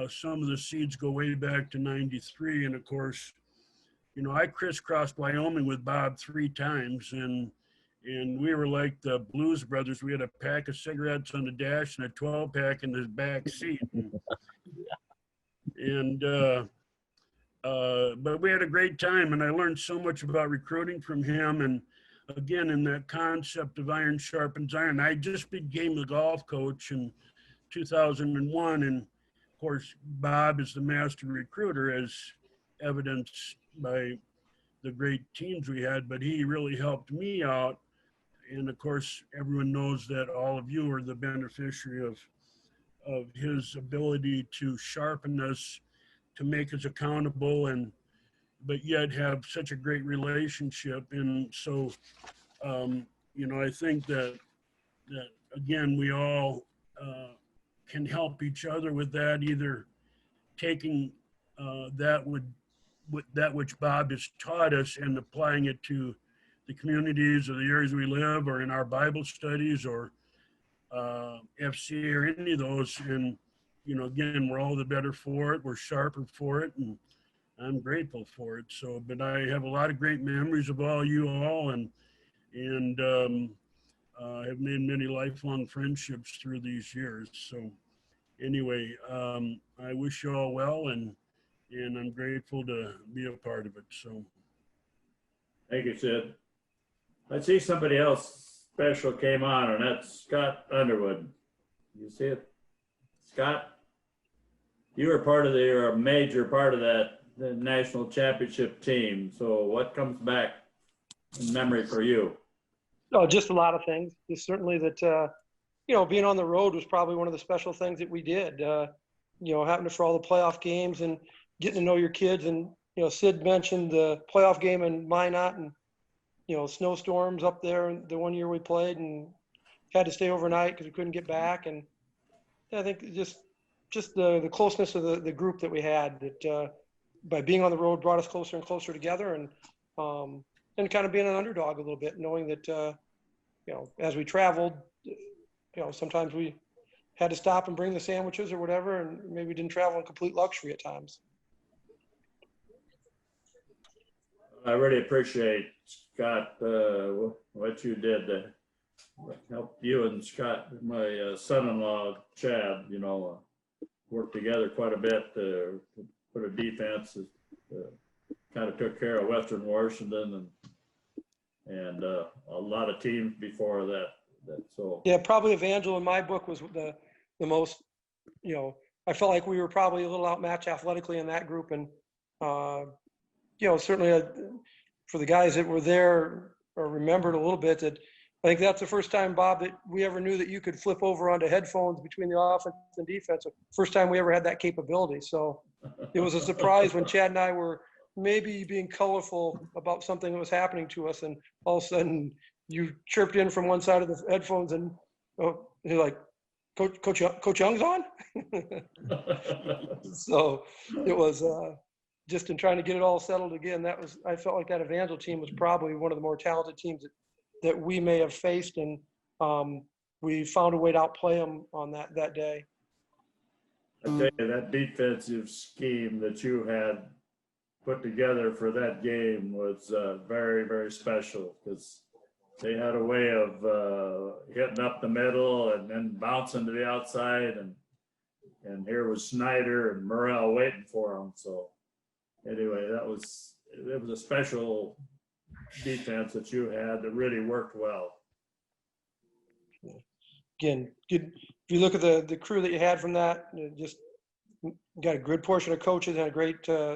some of the seeds go way back to 93. And of course, you know, I crisscrossed Wyoming with Bob 3 times, and we were like the Blues Brothers. We had a pack of cigarettes on the dash and a 12-pack in the back seat. But we had a great time, and I learned so much about recruiting from him. And again, in that concept of iron sharpens iron, I just became the golf coach in 2001. And of course, Bob is the master recruiter, as evidenced by the great teams we had, but he really helped me out. And of course, everyone knows that all of you are the beneficiary of his ability to sharpen us, to make us accountable, but yet have such a great relationship. And so, you know, I think that again, we all can help each other with that, either taking that which Bob has taught us and applying it to the communities or the areas we live, or in our Bible studies, or FC, or any of those. And, you know, again, we're all the better for it. We're sharper for it, and I'm grateful for it. So, but I have a lot of great memories of all you all, and have made many lifelong friendships through these years. So anyway, I wish you all well, and I'm grateful to be a part of it. So Thank you, Sid. I see somebody else special came on, and that's Scott Underwood. You see it? Scott, you were you're a major part of the national championship team. So what comes back in memory for you? Oh, just a lot of things. Just certainly that, you know, being on the road was probably one of the special things that we did. You know, having to for all the playoff games and getting to know your kids. And, you know, Sid mentioned the playoff game in Minot, and, you know, snowstorms up there the one year we played and had to stay overnight because we couldn't get back. And I think just the closeness of the group that we had, that by being on the road brought us closer and closer together, and kind of being an underdog a little bit, knowing that, you know, as we traveled, you know, sometimes we had to stop and bring the sandwiches or whatever, and maybe didn't travel in complete luxury at times. I really appreciate, Scott, what you did to help you and Scott, my son-in-law, Chad, you know, work together quite a bit to put a defense. Kind of took care of Western Washington and a lot of teams before that. So yeah, probably Evangel in my book was the most, you know, I felt like we were probably a little outmatched athletically in that group. And, you know, certainly for the guys that were there or remembered a little bit, that I think that's the first time, Bob, that we ever knew that you could flip over onto headphones between the offense and defense. First time we ever had that capability. So it was a surprise when Chad and I were maybe being colorful about something that was happening to us, and all of a sudden you chirped in from one side of the headphones, and you're like, Coach Young's on? So it was just in trying to get it all settled again. I felt like that Evangel team was probably one of the more talented teams that we may have faced, and we found a way to outplay them on that day. I tell you, that defensive scheme that you had put together for that game was very, very special, because they had a way of hitting up the middle and then bouncing to the outside, and here was Snyder and Morrell waiting for them. So anyway, it was a special defense that you had that really worked well. Again, if you look at the crew that you had from that, just got a good portion of coaches and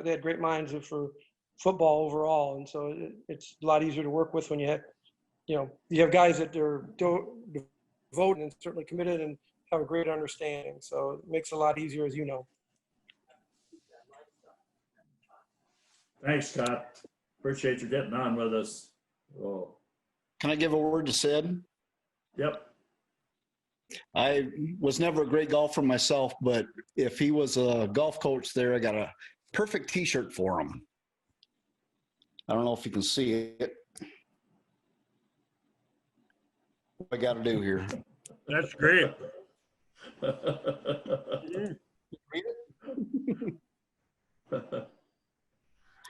they had great minds for football overall. And so it's a lot easier to work with when you have guys that are devoted and certainly committed and have a great understanding. So it makes it a lot easier, as you know. Thanks, Scott. Appreciate you getting on with us. Oh. Can I give a word to Sid? Yep. I was never a great golfer myself, but if he was a golf coach there, I got a perfect t-shirt for him. I don't know if you can see it. I got to do here. That's great.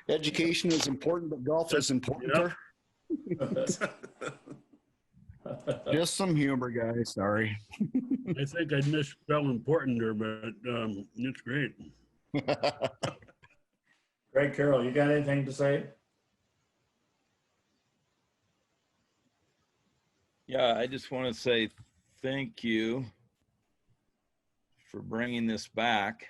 Education is important, but golf is important. Just some humor, guys. Sorry. I think I misspelled important there, but it's great. Greg Carroll, you got anything to say? Yeah, I just want to say thank you for bringing this back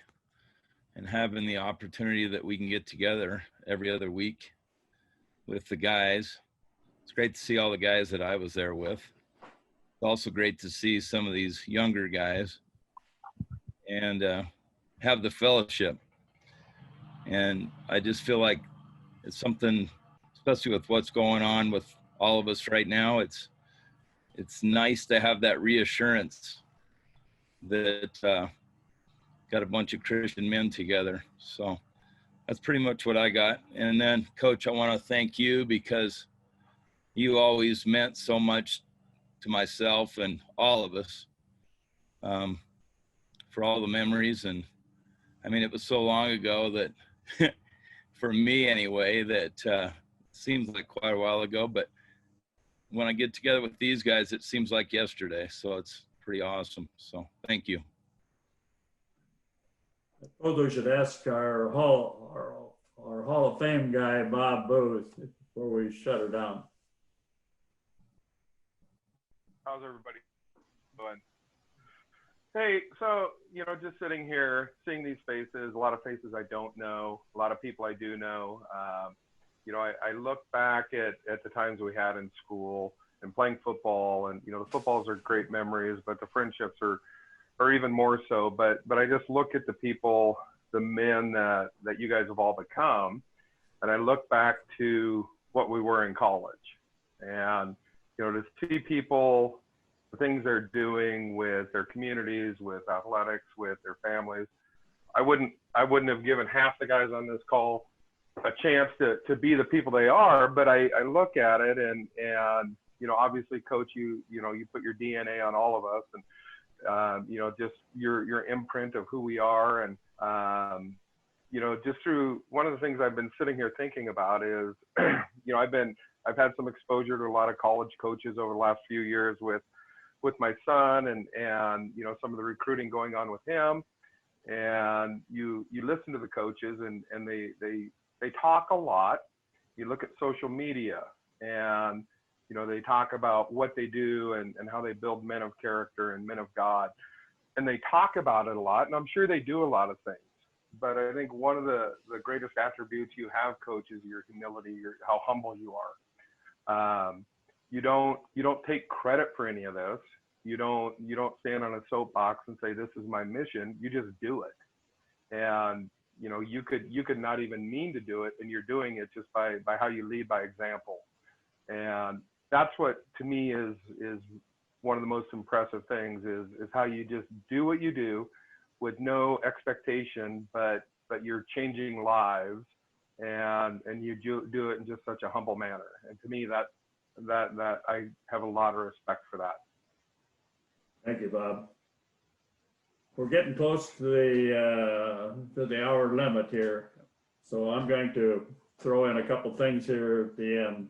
and having the opportunity that we can get together every other week with the guys. It's great to see all the guys that I was there with. It's also great to see some of these younger guys and have the fellowship. And I just feel like it's something, especially with what's going on with all of us right now, it's nice to have that reassurance that got a bunch of Christian men together. So that's pretty much what I got. And then, Coach, I want to thank you because you always meant so much to myself and all of us for all the memories. And I mean, it was so long ago that for me anyway, that seems like quite a while ago, but when I get together with these guys, it seems like yesterday. So it's pretty awesome. So thank you. I suppose we should ask our Hall of Fame guy, Bob Booth, before we shut her down. How's everybody doing? Hey, so, just sitting here, seeing these faces, a lot of faces I don't know, a lot of people I do know. I look back at the times we had in school and playing football, and, the footballs are great memories, but the friendships are even more so. But I just look at the people, the men that you guys have all become, and I look back to what we were in college. And, to see people, the things they're doing with their communities, with athletics, with their families, I wouldn't have given half the guys on this call a chance to be the people they are. But I look at it and obviously, Coach, you put your DNA on all of us, and just your imprint of who we are. And just through one of the things I've been sitting here thinking about is I've had some exposure to a lot of college coaches over the last few years with my son and some of the recruiting going on with him. And you listen to the coaches and they talk a lot. You look at social media and, they talk about what they do and how they build men of character and men of God. And they talk about it a lot, and I'm sure they do a lot of things. But I think one of the greatest attributes you have, Coach, is your humility, how humble you are. You don't take credit for any of this. You don't stand on a soapbox and say, this is my mission. You just do it. And, you could not even mean to do it, and you're doing it just by how you lead by example. And that's what, to me, is one of the most impressive things is how you just do what you do with no expectation, but you're changing lives, and you do it in just such a humble manner. And to me, that I have a lot of respect for that. Thank you, Bob. We're getting close to the hour limit here, so I'm going to throw in a couple things here at the end.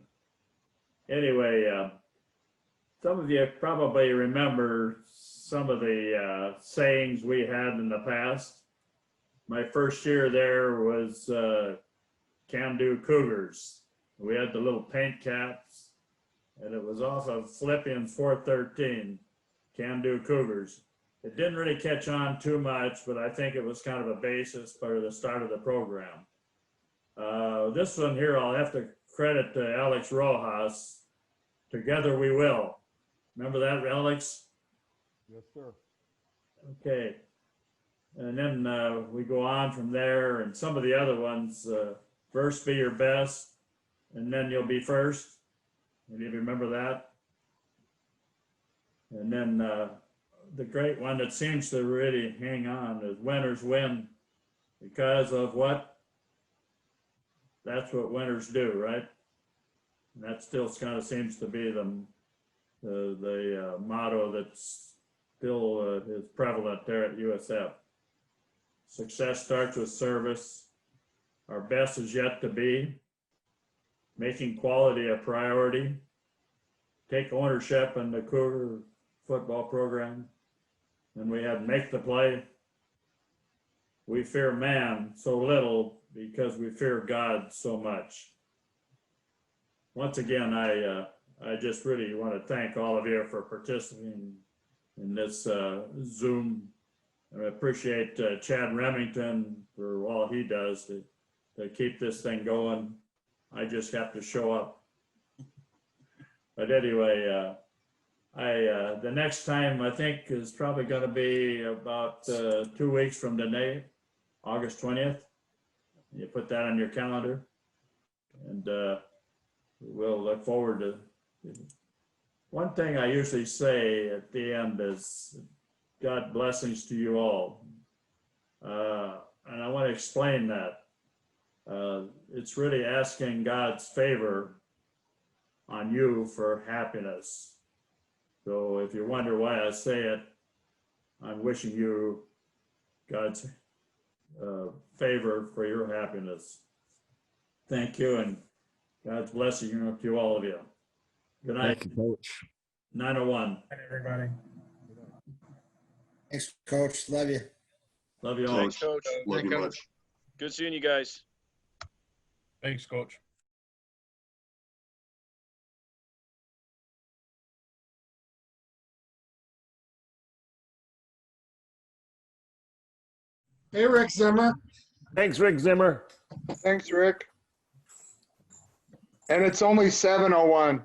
Anyway, some of you probably remember some of the sayings we had in the past. My first year there was Can-Do Cougars. We had the little paint caps, and it was off of Philippians 4:13, Can-Do Cougars. It didn't really catch on too much, but I think it was kind of a basis for the start of the program. This one here, I'll have to credit to Alex Rojas. Together we will. Remember that, Alex? Yes, sir. Okay. And then we go on from there, and some of the other ones, first be your best, and then you'll be first. Any of you remember that? And then the great one that seems to really hang on is winners win because of what? That's what winners do, right? And that still kind of seems to be the the motto that's still is prevalent there at USF. Success starts with service. Our best is yet to be. Making quality a priority. Take ownership in the Cougar football program. And we have make the play. We fear man so little because we fear God so much. Once again, I just really want to thank all of you for participating in this Zoom. I appreciate Chad Remington for all he does to keep this thing going. I just have to show up. But anyway, the next time I think is probably going to be about 2 weeks from today, August 20th. You put that on your calendar, and we'll look forward to. One thing I usually say at the end is, God blessings to you all. And I want to explain that. It's really asking God's favor on you for happiness. So if you wonder why I say it, I'm wishing you God's favor for your happiness. Thank you, and God's blessing to all of you. Good night. Thank you, Coach. 901. Hi, everybody. Thanks, Coach. Love you. Love you all. Thanks, Coach. Love you much. Good seeing you guys. Thanks, Coach. Hey, Rick Zimmer. Thanks, Rick Zimmer. Thanks, Rick. And it's only 7:01.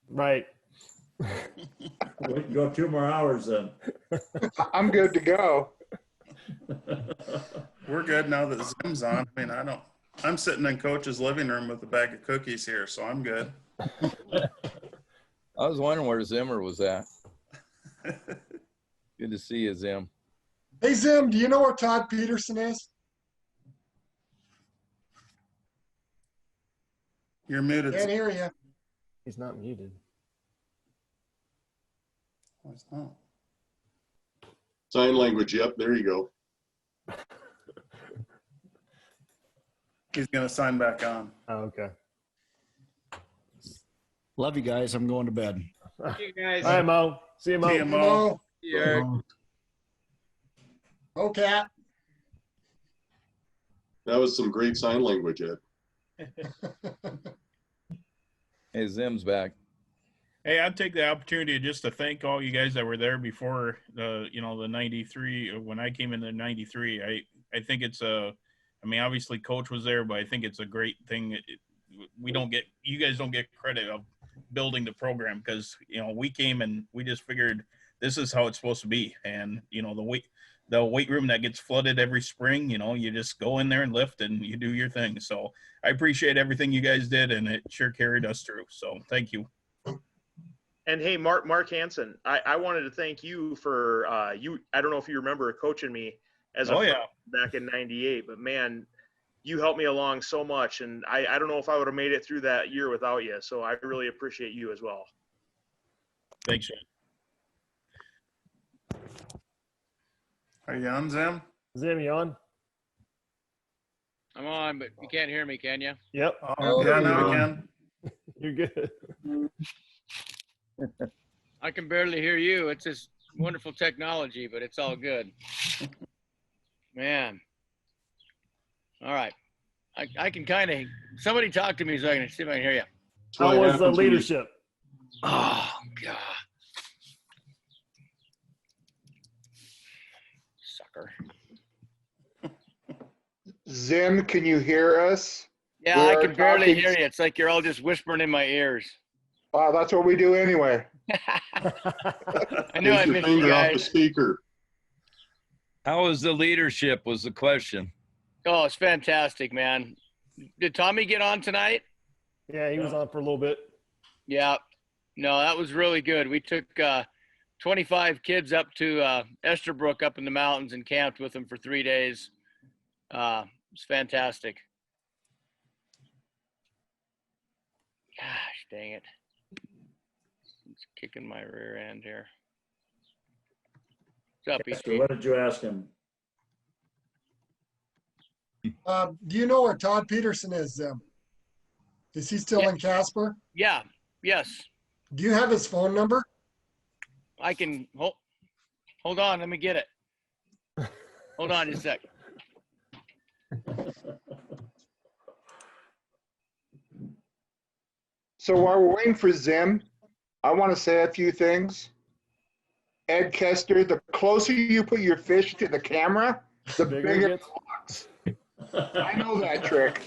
Right. We can go 2 more hours then. I'm good to go. We're good now that Zim's on. I mean, I'm sitting in Coach's living room with a bag of cookies here, so I'm good. I was wondering where Zimmer was at. Good to see you, Zim. Hey, Zim, do you know where Todd Peterson is? You're muted. Can't hear you. He's not muted. What's that? Sign language. Yep, there you go. He's going to sign back on. Oh, okay. Love you guys. I'm going to bed. You guys. All right, Mo. See you, Mo. See you, Mo. Yeah. Oh, Cat. That was some great sign language, Ed. Hey, Zim's back. Hey, I'd take the opportunity just to thank all you guys that were there before the 93, when I came in the 93. I think it's obviously Coach was there, but I think it's a great thing. You guys don't get credit of building the program, because, we came and we just figured this is how it's supposed to be. And, the weight room that gets flooded every spring, you just go in there and lift and you do your thing. So I appreciate everything you guys did, and it sure carried us through. So thank you. And hey, Mark Hansen, I wanted to thank you for I don't know if you remember coaching me as a back in '98, but man, you helped me along so much, and I don't know if I would have made it through that year without you. So I really appreciate you as well. Thanks, Shane. Are you on, Zim? Zim, you on? I'm on, but you can't hear me, can you? Yep. Oh, yeah, now we can. You're good. I can barely hear you. It's this wonderful technology, but it's all good. Man. All right. I can kind of, somebody talk to me so I can see if I can hear you. How was the leadership? Oh, God. Sucker. Zim, can you hear us? Yeah, I can barely hear you. It's like you're all just whispering in my ears. Wow, that's what we do anyway. I knew I missed you off the guys. speaker. How was the leadership was the question. Oh, it's fantastic, man. Did Tommy get on tonight? Yeah, he was on for a little bit. Yeah. No, that was really good. We took 25 kids up to Esterbrook up in the mountains and camped with them for 3 days. It's fantastic. Gosh, dang it. kicking my rear end here. What's up, So ET? what did you ask him? Do you know where Todd Peterson is, Zim? Is he still in Casper? Yeah. Yes. Do you have his phone number? I can hold on. Let me get it. Hold on just a sec. So while we're waiting for Zim, I want to say a few things. Ed Kester, the closer you put your fish to the camera, the bigger it looks. I know that trick.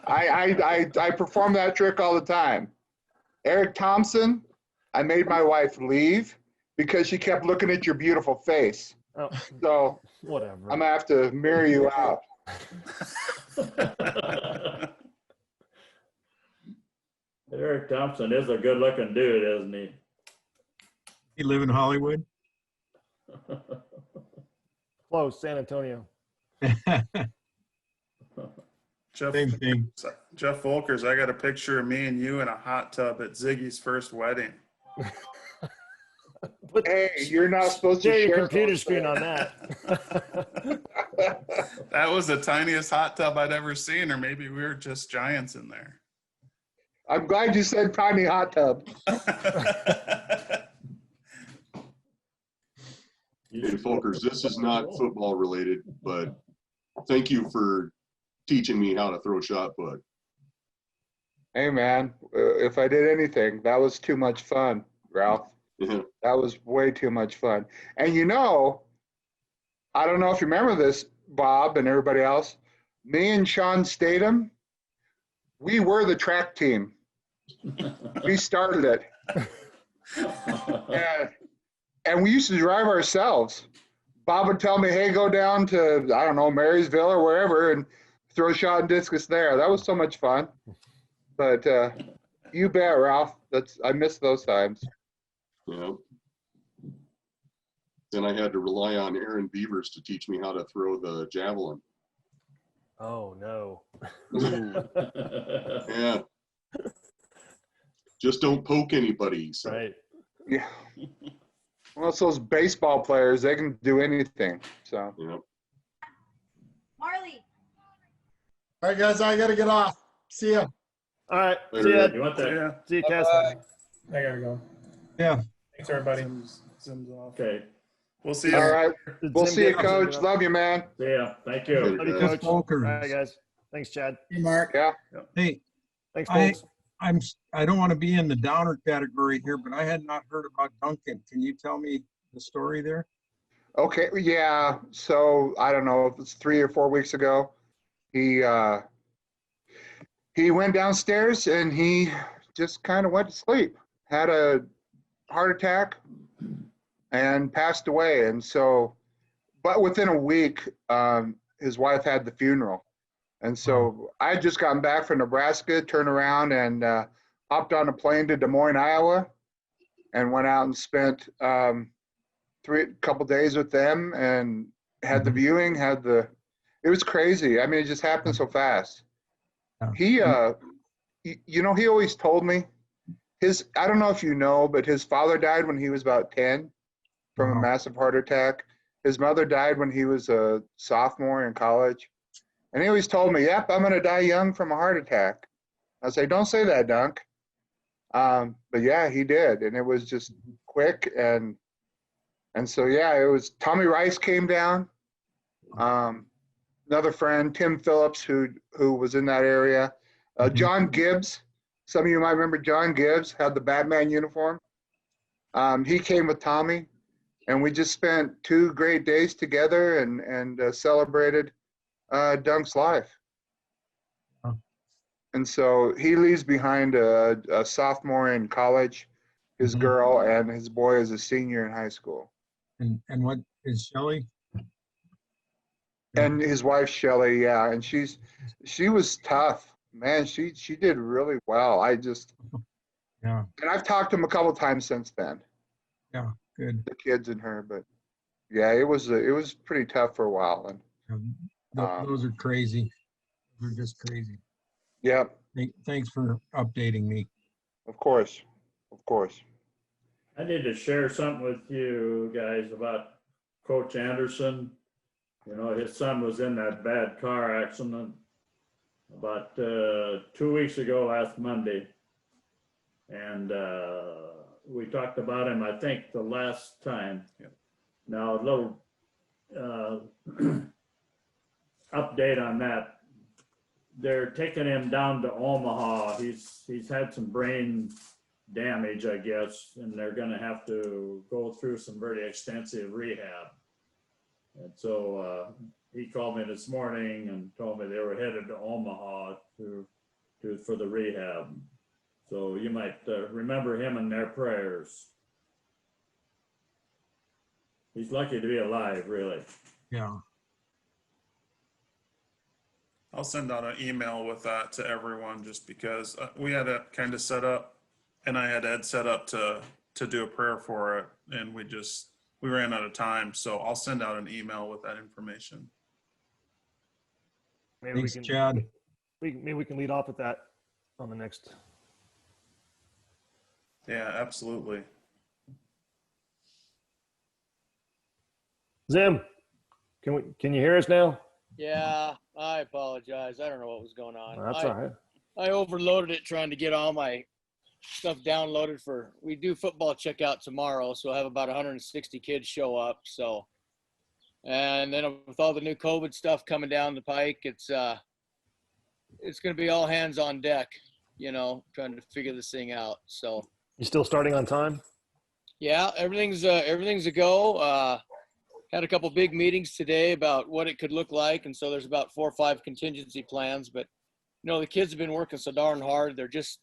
I perform that trick all the time. Eric Thompson, I made my wife leave because she kept looking at your beautiful face. Oh, so whatever. I'm gonna have to mirror you out. Eric Thompson is a good-looking dude, isn't he? You live in Hollywood? Close, San Antonio. Jeff, Same thing. Jeff Volkers, I got a picture of me and you in a hot tub at Ziggy's first wedding. Hey, you're not supposed to Share your share computer those screen things. on that. That was the tiniest hot tub I'd ever seen, or maybe we were just giants in there. I'm glad you said tiny hot tub. Hey, Folkers, this is not football related, but thank you for teaching me how to throw shot put. Hey man, if I did anything, that was too much fun, Ralph. Yeah. That was way too much fun. And you know, I don't know if you remember this, Bob and everybody else, me and Sean Statham, we were the track team. We started it. And we used to drive ourselves. Bob would tell me, hey, go down to, I don't know, Marysville or wherever and throw shot and discus there. That was so much fun. But you bet, Ralph. I miss those times. Yeah. Then I had to rely on Aaron Beavers to teach me how to throw the javelin. Oh, no. Yeah. Just don't poke anybody. So. Right. Yeah. Well, it's those baseball players, they can do anything. So. Yeah. Marley. All right, guys, I got to get off. See ya. All right. Later, See ya. Ed. You want that? See you, Cass. I got to go. Yeah. Thanks, everybody. Zim's off. Okay. We'll see you. All right. Did We'll Zim see you, get- Coach. Love you, man. See ya. Thank you. Love you, Later, Coach. Volkers. All right, guys. Thanks, Chad. Hey, Mark. Yeah. Hey, Thanks, I folks. I don't want to be in the downer category here, but I had not heard about Duncan. Can you tell me the story there? Okay. Yeah. So I don't know if it's 3 or 4 weeks ago. He went downstairs and he just kind of went to sleep. Had a heart attack and passed away. And so, but within a week, his wife had the funeral. And so I had just gotten back from Nebraska, turned around and hopped on a plane to Des Moines, Iowa, and went out and spent couple days with them and had the viewing, it was crazy. I mean, it just happened so fast. He, you know, he always told me I don't know if you know, but his father died when he was about 10 from a massive heart attack. His mother died when he was a sophomore in college. And he always told me, yep, I'm going to die young from a heart attack. I say, don't say that, Dunk. But yeah, he did. And it was just quick. And so, yeah, it was Tommy Rice came down. Another friend, Tim Phillips, who was in that area. John Gibbs. Some of you might remember John Gibbs, had the Batman uniform. He came with Tommy. And we just spent 2 great days together and celebrated Dunk's life. And so he leaves behind a sophomore in college, his girl, and his boy is a senior in high school. And what is Shelley? And his wife, Shelley, yeah. And she was tough. Man, she did really well. Yeah. And I've talked to him a couple times since then. Yeah, good. The kids and her, but yeah, it was pretty tough for a while. And Those are crazy. They're just crazy. Yeah. Thanks for updating me. Of course. I need to share something with you guys about Coach Anderson. You know, his son was in that bad car accident about 2 weeks ago, last Monday. And we talked about him, I think, the last time. Yep. Now, a little update on that. They're taking him down to Omaha. He's had some brain damage, I guess, and they're going to have to go through some very extensive rehab. And so he called me this morning and told me they were headed to Omaha for the rehab. So you might remember him in their prayers. He's lucky to be alive, really. Yeah. I'll send out an email with that to everyone just because we had it kind of set up, and I had Ed set up to do a prayer for it, and we ran out of time. So I'll send out an email with that information. Maybe Thanks, we can, Chad. maybe we can lead off with that on the next. Yeah, absolutely. Zim, can you hear us now? Yeah, I apologize. I don't know what was going on. That's all right. I overloaded it trying to get all my stuff downloaded we do football checkout tomorrow, so I have about 160 kids show up. So, and then with all the new COVID stuff coming down the pike, it's going to be all hands on deck, you know, trying to figure this thing out. So, You still starting on time? yeah, everything's a go. Had a couple big meetings today about what it could look like, and so there's about 4 or 5 contingency plans. But you know, the kids have been working so darn hard; they're just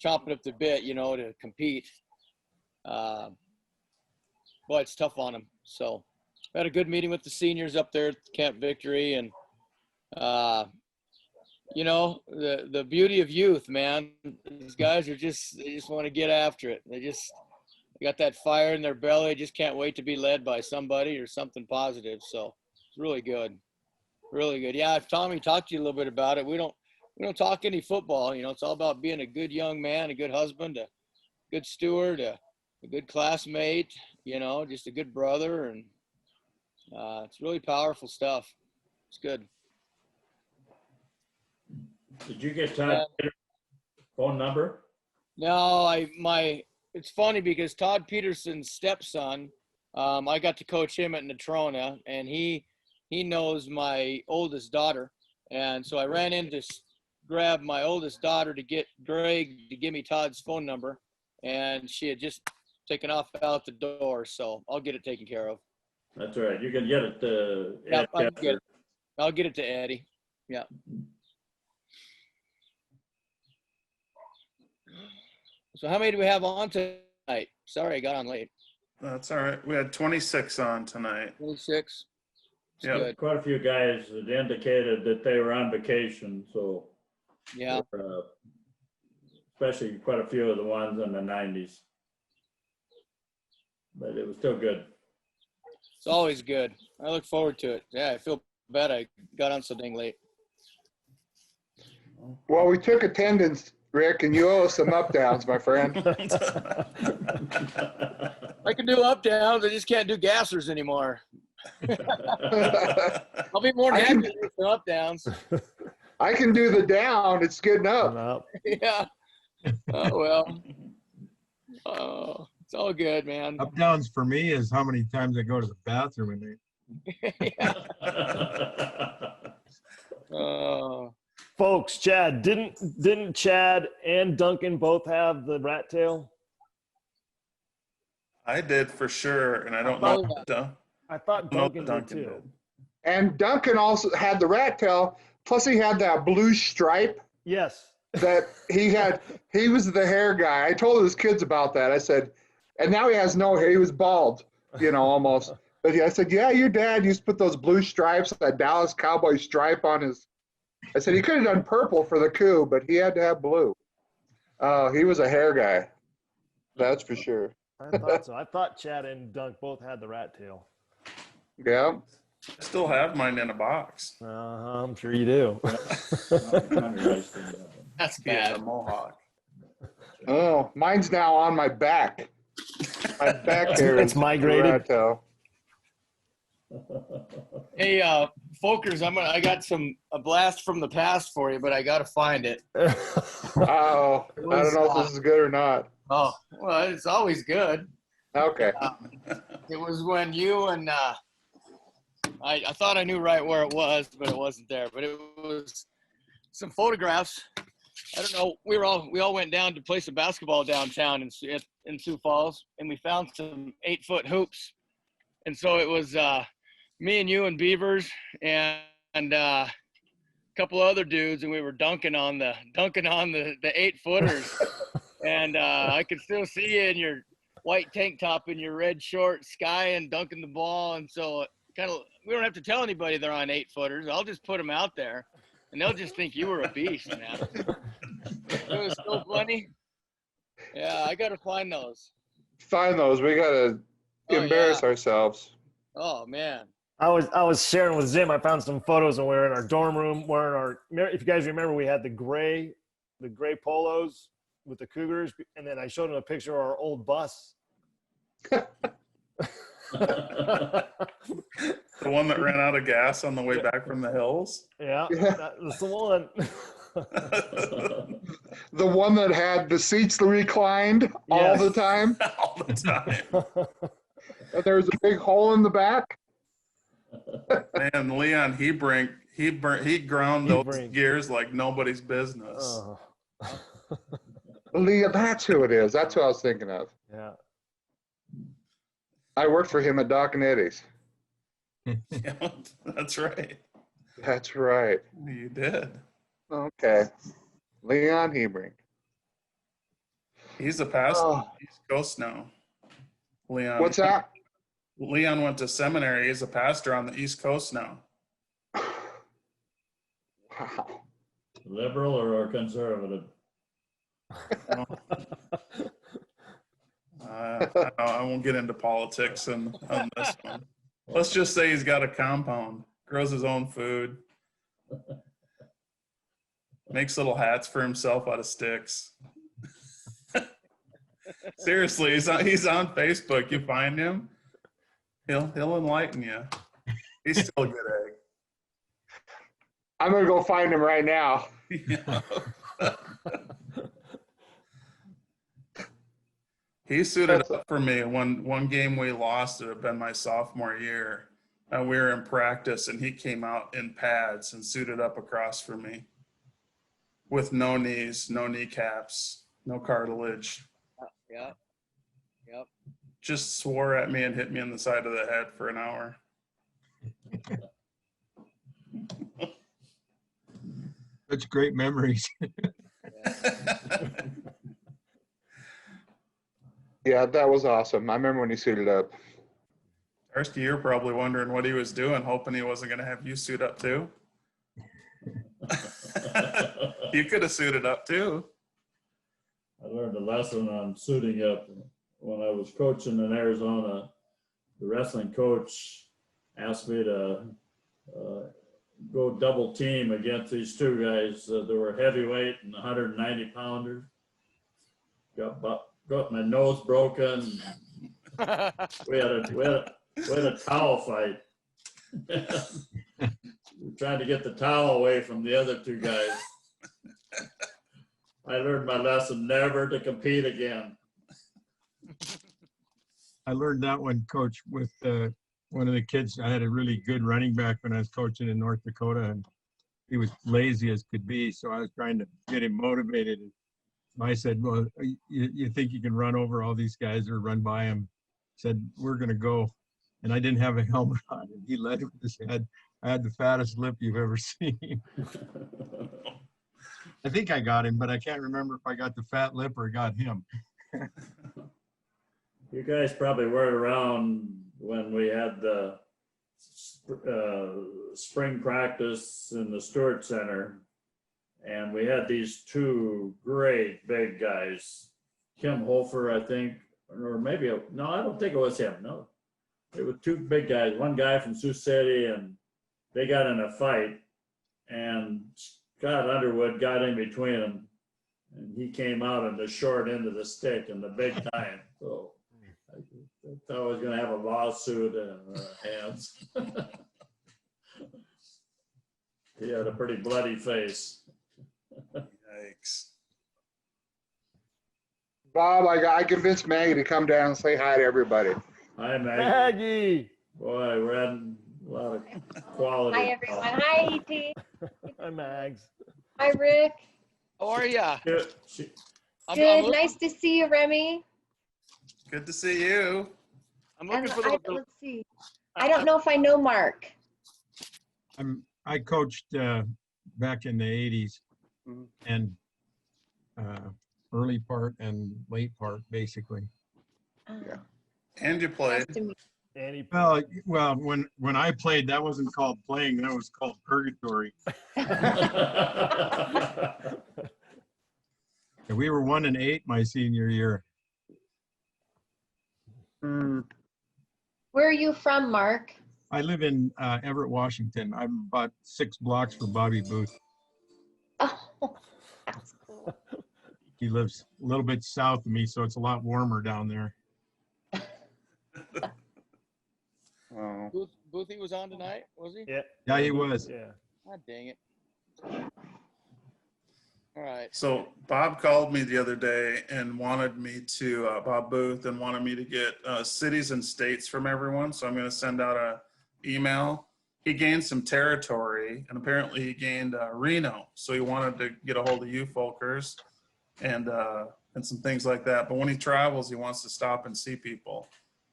chomping up the bit, you know, to compete. But it's tough on them. So, I had a good meeting with the seniors up there at Camp Victory, and you know, the beauty of youth, man. These guys they just want to get after it. They got that fire in their belly. Just can't wait to be led by somebody or something positive. So it's really good. Really good. Yeah. If Tommy talked to you a little bit about it, we don't talk any football. You know, it's all about being a good young man, a good husband, a good steward, a good classmate, you know, just a good brother. And it's really powerful stuff. It's good. Did you get Todd phone number? No, it's funny because Todd Peterson's stepson, I got to coach him at Natrona, and he knows my oldest daughter. And so I ran in to grab my oldest daughter to get Greg to give me Todd's phone number, and she had just taken off out the door. So I'll get it taken care of. That's all right. You can get it to Yeah, Ed I can Kessler. I'll get it to Eddie. Yeah. So how many do we have on tonight? Sorry, I got on late. That's all right. We had 26 on tonight. 26. Yeah. Quite a few guys that indicated that they were on vacation, so yeah, especially quite a few of the ones in the 90s. But it was still good. It's always good. I look forward to it. Yeah, I feel bad I got on so dang late. Well, we took attendance, Rick, and you owe us some up downs, my friend. I can do up downs. I just can't do gassers anymore. I'll be more than happy to do some up downs. I can do the down. It's good enough. Yeah. Oh well. Oh, it's all good, man. Up downs for me is how many times I go to the bathroom in there. Folks, Chad, didn't Chad and Duncan both have the rat tail? I did for sure, and I don't know. I thought Duncan did too. And Duncan also had the rat tail, plus he had that blue stripe. Yes. That he was the hair guy. I told his kids about that. I said, and now he has no hair. He was bald, you know, almost. But I said, yeah, your dad used to put those blue stripes, that Dallas Cowboy stripe on his. I said, he could have done purple for the coup, but he had to have blue. He was a hair guy. That's for sure. I thought so. I thought Chad and Dunk both had the rat tail. Yeah. I still have mine in a box. I'm sure you do. That's Yeah, bad. a mohawk. Oh, mine's now on my back. My back hair It's is migrated. Toronto. Hey, Folkers, I got a blast from the past for you, but I got to find it. Oh, I don't know if this is good or not. Oh, well, it's always good. Okay. It was when you and I thought I knew right where it was, but it wasn't there. But it was some photographs. I don't know. We all went down to play some basketball downtown in Sioux Falls, and we found some 8-foot hoops. And so it was me and you and Beavers and a couple other dudes, and we were dunking on the 8-footers. And I could still see you in your white tank top and your red shorts, sky and dunking the ball. And so we don't have to tell anybody they're on 8-footers. I'll just put them out there, and they'll just think you were a beast, man. It was so funny. Yeah, I got to find those. Find those. We got to embarrass ourselves. Oh, man. I was sharing with Zim. I found some photos, and we were in our dorm room. If you guys remember, we had the gray polos with the Cougars, and then I showed him a picture of our old bus. The one that ran out of gas on the way back from the hills? Yeah, that's the one. The one that had the seats reclined all the time? All the time. And there was a big hole in the back? Man, Leon, he ground those gears like nobody's business. Leah, that's who it is. That's who I was thinking of. Yeah. I worked for him at Doc and Eddie's. Yeah, that's right. That's right. You did. Okay. Leon Hebring. He's a pastor on the East Coast now. Leon. What's that? Leon went to seminary. He's a pastor on the East Coast now. Wow. Liberal or conservative? I won't get into politics on this one. Let's just say he's got a compound, grows his own food, makes little hats for himself out of sticks. Seriously, he's on Facebook. You find him, he'll enlighten you. He's still a good egg. I'm gonna go find him right now. Yeah. He suited up for me. One game we lost, it had been my sophomore year, and we were in practice, and he came out in pads and suited up across for me with no knees, no kneecaps, no cartilage. Yeah. Yep. Just swore at me and hit me in the side of the head for an hour. Such great memories. Yeah, that was awesome. I remember when he suited up. First year, probably wondering what he was doing, hoping he wasn't going to have you suit up too. You could have suited up too. I learned a lesson on suiting up when I was coaching in Arizona. The wrestling coach asked me to go double team against these two guys. They were heavyweight and 190 pounders. Got my nose broken. We had a towel fight. We're trying to get the towel away from the other two guys. I learned my lesson never to compete again. I learned that one, Coach, with one of the kids. I had a really good running back when I was coaching in North Dakota, and he was lazy as could be. So I was trying to get him motivated. I said, well, you think you can run over all these guys or run by them? He said, we're going to go. And I didn't have a helmet on. And he led with his head. I had the fattest lip you've ever seen. I think I got him, but I can't remember if I got the fat lip or got him. You guys probably weren't around when we had the spring practice in the Stewart Center. And we had these two great big guys, Kim Hofer, I think, or maybe, no, I don't think it was him. No, it was two big guys. One guy from Sioux City, and they got in a fight, and Scott Underwood got in between them, and he came out on the short end of the stick and the big time. So thought I was gonna have a lawsuit in hands. He had a pretty bloody face. Yikes. Bob, I convinced Maggie to come down and say hi to everybody. Hi, Maggie. Maggie. Boy, we're having a lot of quality. Hi, everyone. Hi, E.T. Hi, Mags. Hi, Rick. How are ya? Good. I'm Nice to see you, Remy. Good to see you. I'm And looking for those. let's see. I don't know if I know Mark. I coached back in the 80s and early part and late part, basically. Yeah. And you played. Well, when I played, that wasn't called playing. That was called purgatory. And we were 1-8 my senior year. Where are you from, Mark? I live in Everett, Washington. I'm about 6 blocks from Bobby Booth. Oh, that's cool. He lives a little bit south of me, so it's a lot warmer down there. Oh. Boothie was on tonight, was he? Yeah. Yeah, he was. Yeah. God dang it. All right. So Bob called me the other day and wanted me to, Bob Booth, and wanted me to get cities and states from everyone. So I'm going to send out a email. He gained some territory, and apparently he gained Reno. So he wanted to get a hold of you folkers and some things like that. But when he travels, he wants to stop and see people.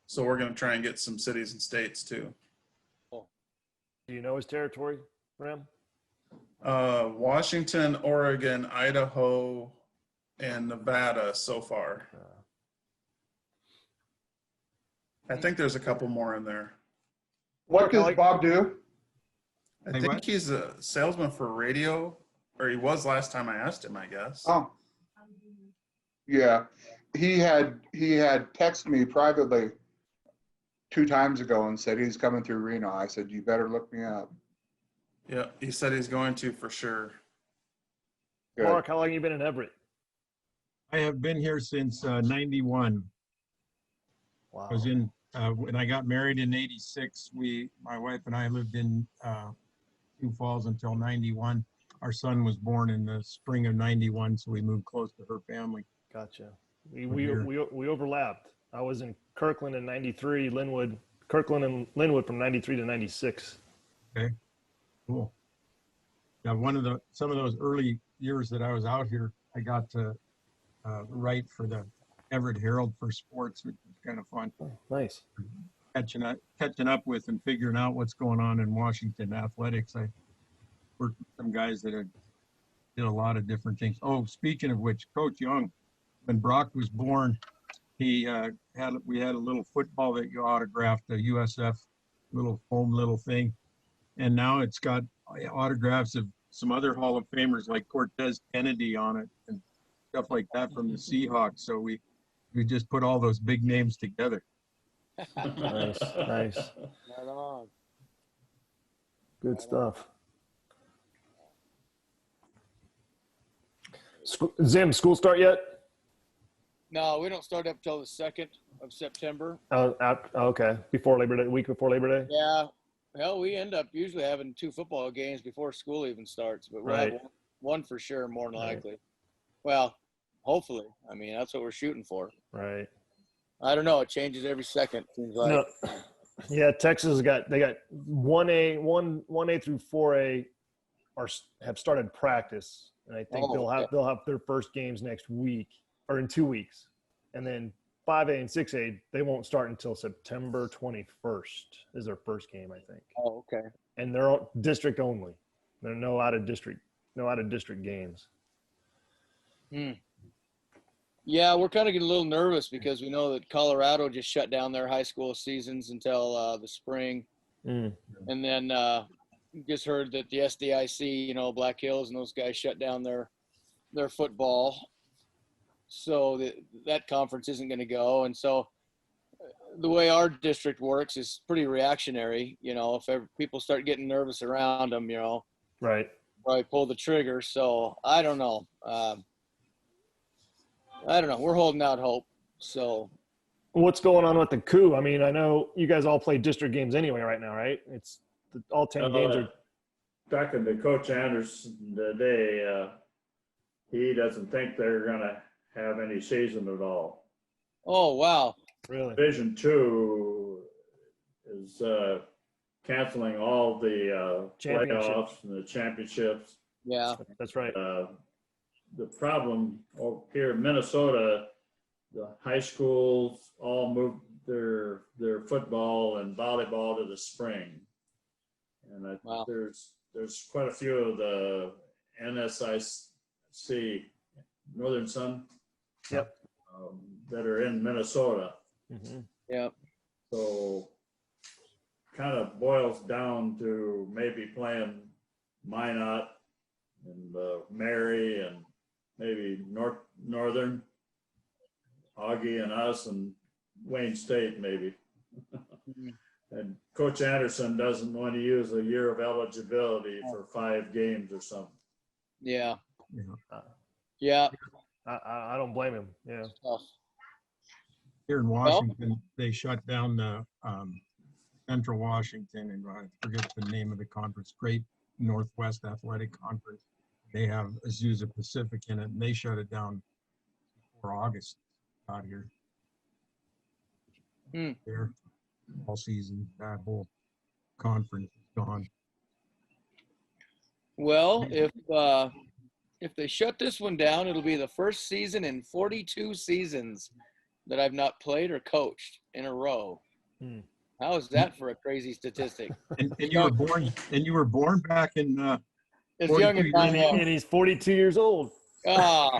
So we're going to try and get some cities and states too. Do you know his territory, Rem? Washington, Oregon, Idaho, and Nevada so far. I think there's a couple more in there. What does Bob do? I think he's a salesman for radio, or he was last time I asked him, I guess. Oh. Yeah. He had texted me privately 2 times ago and said he's coming through Reno. I said, you better look me up. Yeah, he said he's going to for sure. Good. Mark, how long have you been in Everett? I have been here since 91. Wow. I was in, when I got married in 86, my wife and I lived in Sioux Falls until 91. Our son was born in the spring of 91, so we moved close to her family. Gotcha. We overlapped. I was in Kirkland in 93, Kirkland and Linwood from 93 to 96. Okay, cool. Yeah, some of those early years that I was out here, I got to write for the Everett Herald for sports, which was kind of fun. Oh, nice. Catching up with and figuring out what's going on in Washington athletics. I worked with some guys that did a lot of different things. Oh, speaking of which, Coach Young, when Brock was born, we had a little football that you autographed, a USF little thing, and now it's got autographs of some other Hall of Famers like Cortez Kennedy on it and stuff like that from the Seahawks. So we just put all those big names together. Nice. Right on. Good stuff. Zim, school start yet? No, we don't start up till the 2nd of September. Okay. Before Labor Day, week before Labor Day? Yeah. Hell, we end up usually having 2 football games before school even starts, but we'll have one for sure, more than likely. Well, hopefully. I mean, that's what we're shooting for. Right. I don't know. It changes every second, seems like. No. Yeah, Texas got 1A through 4A have started practice, and I think they'll have their first games next week or in 2 weeks, and then 5A and 6A they won't start until September 21st is their first game, I think. Oh, okay. And they're district only. There are no out of district games. Yeah, we're kind of getting a little nervous because we know that Colorado just shut down their high school seasons until the spring. And then just heard that the SDIC, Black Hills and those guys shut down their football. So that conference isn't going to go. And so the way our district works is pretty reactionary. If people start getting nervous around them, right, probably pull the trigger. So I don't know. We're holding out hope. So What's going on with the coup? I mean, I know you guys all play district games anyway right now, right? It's all 10 games are. Talking to Coach Anderson today, he doesn't think they're gonna have any season at all. Oh, wow. Really? Division 2 is canceling all the playoffs and the championships. Yeah. That's right. The problem here in Minnesota, the high schools all moved their football and volleyball to the spring. And there's quite a few of the NSIC, Northern Sun, yep, that are in Minnesota. Mm-hmm. Yep. So kind of boils down to maybe playing Minot and Mary and maybe Northern, Augie and us and Wayne State maybe. And Coach Anderson doesn't want to use a year of eligibility for 5 games or something. Yeah. Yeah. I don't blame him. Yeah. Here in Washington, they shut down the Central Washington, and I forget the name of the conference, Great Northwest Athletic Conference. They have Azusa Pacific in it, and they shut it down for August out here. There, all season, that whole conference is gone. Well, if they shut this one down, it'll be the first season in 42 seasons that I've not played or coached in a row. How is that for a crazy statistic? And you were born back in as young as I am. And he's 42 years old. Ah.